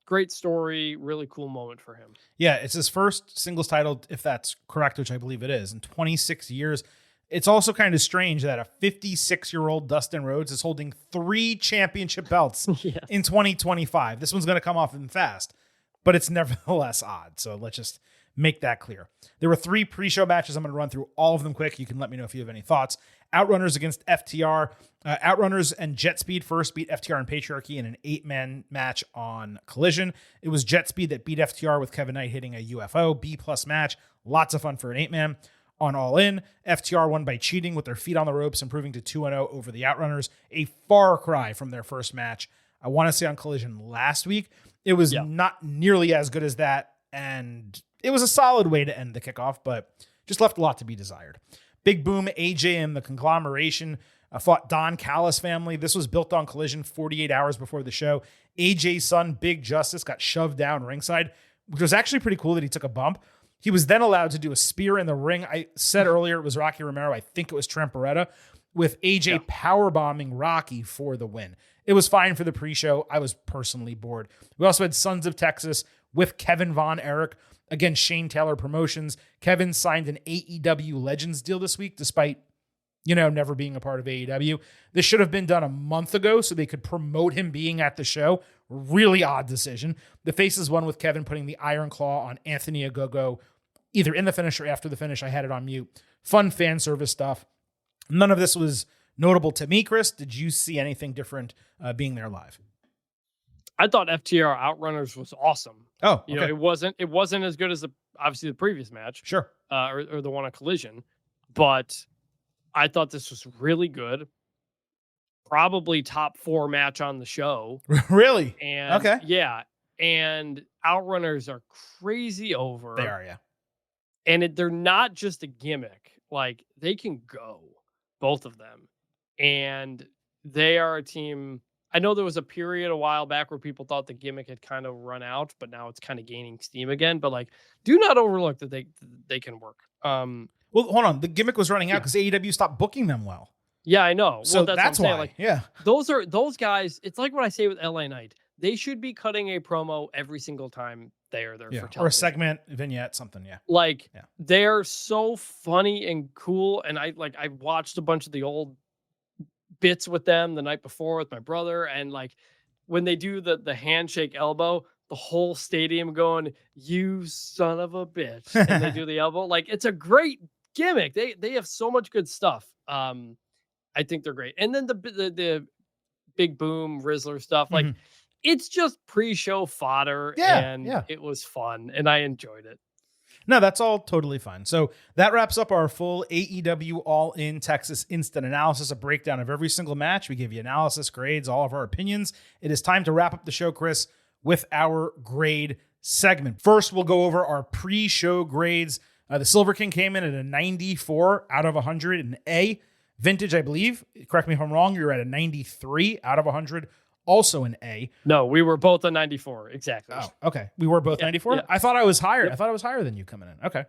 Great story, really cool moment for him. Yeah, it's his first singles title, if that's correct, which I believe it is, in 26 years. It's also kind of strange that a 56-year-old Dustin Rhodes is holding 3 championship belts in 2025. This one's going to come off in fast, but it's nevertheless odd. So let's just make that clear. There were 3 pre-show matches. I'm going to run through all of them quick. You can let me know if you have any thoughts. Outrunners against FTR. Outrunners and Jet Speed first beat FTR and Patriarchy in an 8-man match on Collision. It was Jet Speed that beat FTR with Kevin Knight hitting a UFO B+ match. Lots of fun for an 8-man. On All In, FTR won by cheating with their feet on the ropes, improving to 2-0 over the Outrunners. A far cry from their first match. I want to say on Collision last week. It was not nearly as good as that, and it was a solid way to end the kickoff, but just left a lot to be desired. Big Boom, AJ, and the Conglomeration fought Don Callis family. This was built on Collision 48 hours before the show. AJ's son, Big Justice, got shoved down ringside, which was actually pretty cool that he took a bump. He was then allowed to do a spear in the ring. I said earlier it was Rocky Romero. I think it was Trent Beretta, with AJ powerbombing Rocky for the win. It was fine for the pre-show. I was personally bored. We also had Sons of Texas with Kevin Von Erich against Shane Taylor Promotions. Kevin signed an AEW Legends deal this week, despite, never being a part of AEW. This should have been done a month ago so they could promote him being at the show. Really odd decision. The Faces won with Kevin putting the Iron Claw on Anthony Ogogo, either in the finish or after the finish. I had it on mute. Fun fan service stuff. None of this was notable to me, Chris. Did you see anything different being there live? I thought FTR Outrunners was awesome. Oh, okay. It wasn't as good as obviously the previous match. Sure. Or the one on Collision, but I thought this was really good. Probably top 4 match on the show. Really? And okay. Yeah. And Outrunners are crazy over. They are, yeah. And they're not just a gimmick. Like, they can go, both of them. And they are a team. I know there was a period a while back where people thought the gimmick had kind of run out, but now it's kind of gaining steam again. But like, do not overlook that they can work. Well, hold on. The gimmick was running out because AEW stopped booking them well. Yeah, I know. So well, that's why. Like, yeah. Those guys. It's like what I say with LA Knight. They should be cutting a promo every single time they are there for television. Or a segment, vignette, something. Yeah. Like they're so funny and cool. And I watched a bunch of the old bits with them the night before with my brother, and like when they do the handshake elbow, the whole stadium going, "You son of a bitch," and they do the elbow. Like, it's a great gimmick. They have so much good stuff. I think they're great. And then the Big Boom Rizzler stuff, like it's just pre-show fodder, and it was fun, and I enjoyed it. No, that's all totally fine. So that wraps up our full AEW All In Texas instant analysis, a breakdown of every single match. We give you analysis, grades, all of our opinions. It is time to wrap up the show, Chris, with our grade segment. First, we'll go over our pre-show grades. The Silver King came in at a 94 out of 100 in A. Vintage, I believe, correct me if I'm wrong, you're at a 93 out of 100, also an A. No, we were both a 94, exactly. Oh, okay. We were both 94? Yeah. I thought I was higher. Yep. I thought I was higher than you coming in. Okay.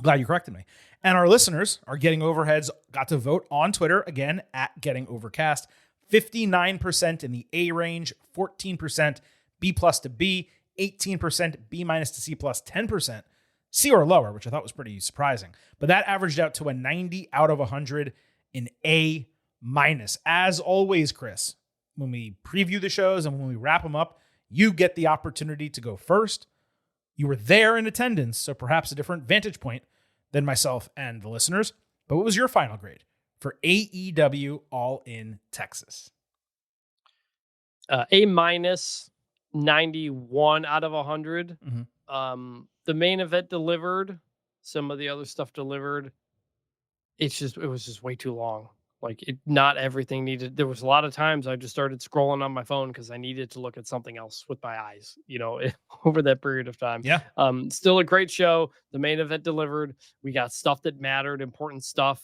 Glad you corrected me. And our listeners, our Getting Overheads, got to vote on Twitter, again, at Getting Overcast. 59% in the A range, 14% B+ to B, 18% B- to C+, 10% C or lower, which I thought was pretty surprising. But that averaged out to a 90 out of 100 in A-. As always, Chris, when we preview the shows and when we wrap them up, you get the opportunity to go first. You were there in attendance, so perhaps a different vantage point than myself and the listeners. But what was your final grade for AEW All In Texas? A-, 91 out of 100. The main event delivered. Some of the other stuff delivered. It was just way too long. Like, not everything needed. There was a lot of times I just started scrolling on my phone because I needed to look at something else with my eyes, over that period of time. Yeah. Still a great show. The main event delivered. We got stuff that mattered, important stuff.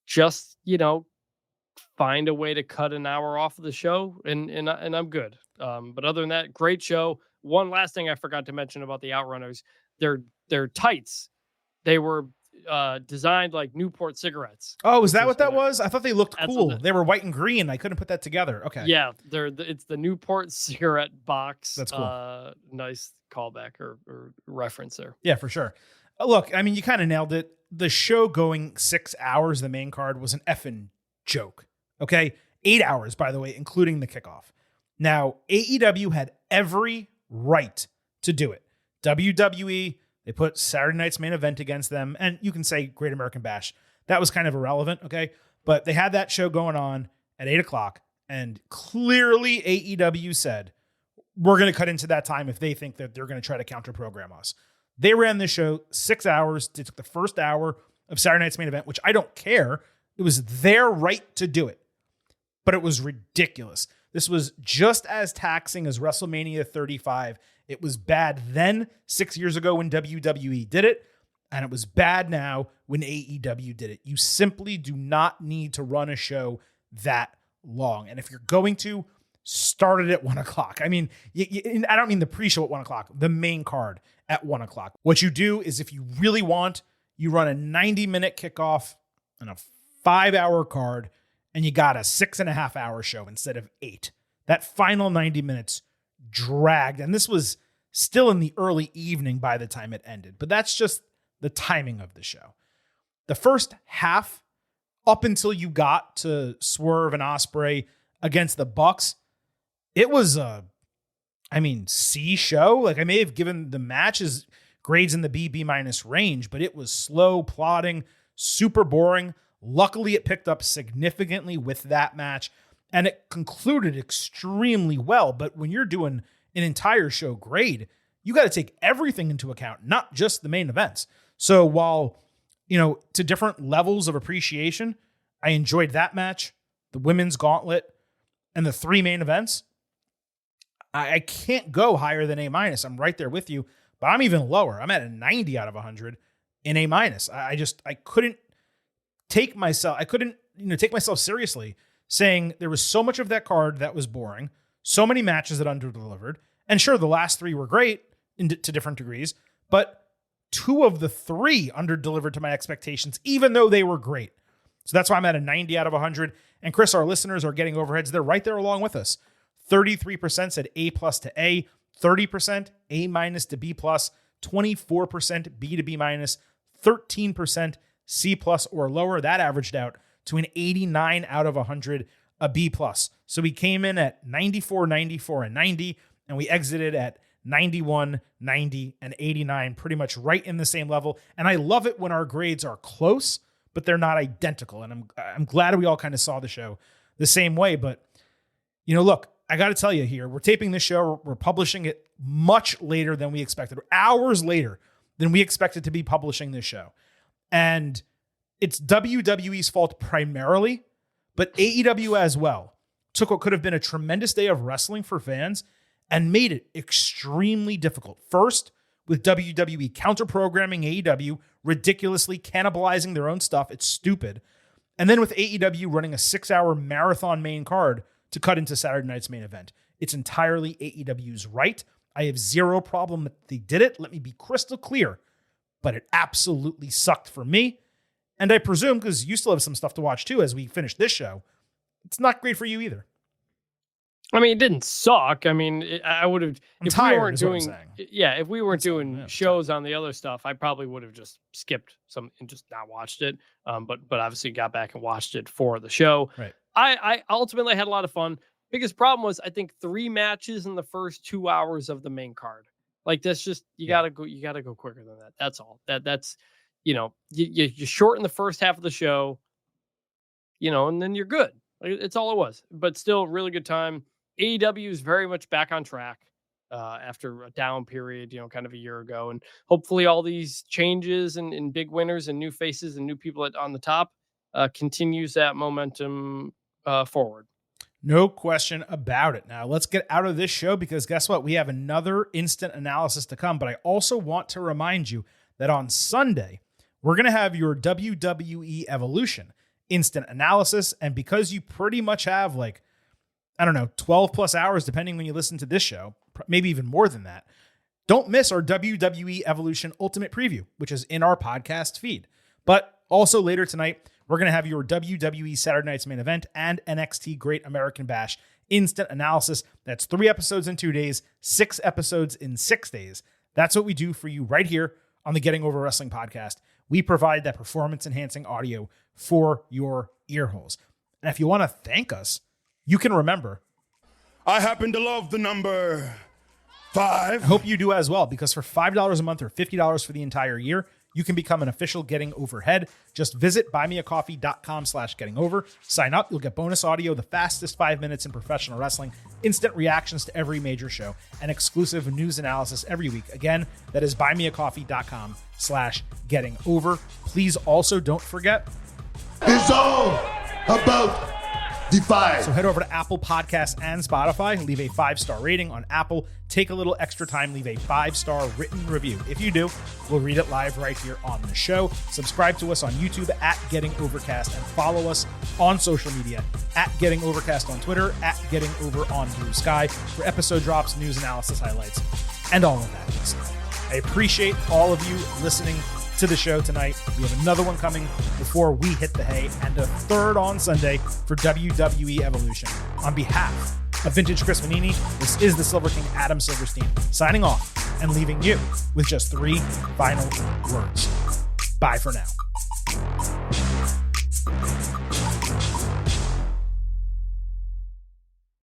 Just, find a way to cut an hour off of the show, and I'm good. But other than that, great show. One last thing I forgot to mention about the Outrunners, their tights, they were designed like Newport cigarettes. Oh, is that what that was? I thought they looked That's cool. They were white and green. I couldn't put that together. Okay. Yeah, it's the Newport cigarette box. That's cool. Nice callback or reference there. Yeah, for sure. Look, I mean, you kind of nailed it. The show going 6 hours, the main card, was an effing joke. Okay? 8 hours, by the way, including the kickoff. Now, AEW had every right to do it. WWE, they put Saturday night's main event against them, and you can say Great American Bash. That was kind of irrelevant, okay? But they had that show going on at 8 o'clock, and clearly AEW said, we're going to cut into that time if they think that they're going to try to counter-program us. They ran this show 6 hours. They took the first hour of Saturday night's main event, which I don't care. It was their right to do it. But it was ridiculous. This was just as taxing as WrestleMania 35. It was bad then, 6 years ago when WWE did it, and it was bad now when AEW did it. You simply do not need to run a show that long. And if you're going to, start it at 1 o'clock. I mean, I don't mean the pre-show at 1 o'clock, the main card at 1 o'clock. What you do is if you really want, you run a 90-minute kickoff and a 5-hour card, and you got a 6.5 hour show instead of 8. That final 90 minutes dragged, and this was still in the early evening by the time it ended. But that's just the timing of the show. The first half, up until you got to Swerve and Ospreay against the Bucks, it was a, C show. Like, I may have given the matches grades in the B minus range, but it was slow, plodding, super boring. Luckily, it picked up significantly with that match, and it concluded extremely well. But when you're doing an entire show grade, you got to take everything into account, not just the main events. So while, to different levels of appreciation, I enjoyed that match, the women's gauntlet, and the 3 main events. I can't go higher than A-. I'm right there with you, but I'm even lower. I'm at a 90 out of 100 in A-. I couldn't take myself seriously saying there was so much of that card that was boring, so many matches that underdelivered, and sure, the last 3 were great to different degrees, but 2 of the 3 underdelivered to my expectations, even though they were great. So that's why I'm at a 90 out of 100. And Chris, our listeners are getting overheads. They're right there along with us. 33% said A+ to A, 30% A- to B+, 24% B to B-, 13% C+ or lower. That averaged out to an 89 out of 100, a B+. So we came in at 94, 94, and 90, and we exited at 91, 90, and 89, pretty much right in the same level. And I love it when our grades are close, but they're not identical. And I'm glad we all kind of saw the show the same way. But, look, I got to tell you here, we're taping this show. We're publishing it much later than we expected, hours later than we expected to be publishing this show. And it's WWE's fault primarily, but AEW as well took what could have been a tremendous day of wrestling for fans and made it extremely difficult. First, with WWE counter-programming AEW, ridiculously cannibalizing their own stuff. It's stupid. And then with AEW running a 6-hour marathon main card to cut into Saturday night's main event. It's entirely AEW's right. I have zero problem that they did it. Let me be crystal clear. But it absolutely sucked for me. And I presume, because you still have some stuff to watch too as we finish this show, it's not great for you either. It didn't suck. I would have. If we weren't doing shows on the other stuff, I probably would have just skipped some and just not watched it. But obviously got back and watched it for the show. Right. I ultimately had a lot of fun. Biggest problem was I think 3 matches in the first 2 hours of the main card. Like that's just you gotta go quicker than that. That's all. That's you shorten the first half of the show, and then you're good. It's all it was. But still, really good time. AEW is very much back on track after a down period, kind of a year ago. And hopefully all these changes and big winners and new faces and new people on the top continues that momentum forward. No question about it. Now let's get out of this show because guess what? We have another instant analysis to come. But I also want to remind you that on Sunday, we're going to have your WWE Evolution. instant analysis. And because you pretty much have 12 plus hours, depending when you listen to this show, maybe even more than that, don't miss our WWE Evolution Ultimate Preview, which is in our podcast feed. But also later tonight, we're going to have your WWE Saturday Night's Main Event and NXT Great American Bash instant analysis. That's 3 episodes in 2 days, 6 episodes in 6 days. That's what we do for you right here on the Getting Over Wrestling podcast. We provide that performance-enhancing audio for your ear holes. And if you want to thank us, you can remember, I happen to love the number 5. I hope you do as well, because for $5 a month or $50 for the entire year, you can become an official Getting Overhead. Just visit buymeacoffee.com/gettingover. Sign up. You'll get bonus audio, the fastest 5 minutes in professional wrestling, instant reactions to every major show, and exclusive news analysis every week. Again, that is buymeacoffee.com/gettingover. Please also don't forget, It's all about the 5. so head over to Apple Podcasts and Spotify, leave a 5-star rating on Apple. Take a little extra time, leave a 5-star written review. If you do, we'll read it live right here on the show. Subscribe to us on YouTube at Getting Overcast, and follow us on social media at Getting Overcast on Twitter, at Getting Over on Blue Sky for episode drops, news analysis highlights, and all of that good stuff. I appreciate all of you listening to the show tonight. We have another one coming before we hit the hay, and a third on Sunday for WWE Evolution. On behalf of Vintage Chris Manini, this is the Silver King Adam Silverstein signing off and leaving you with just 3 final words. Bye for now.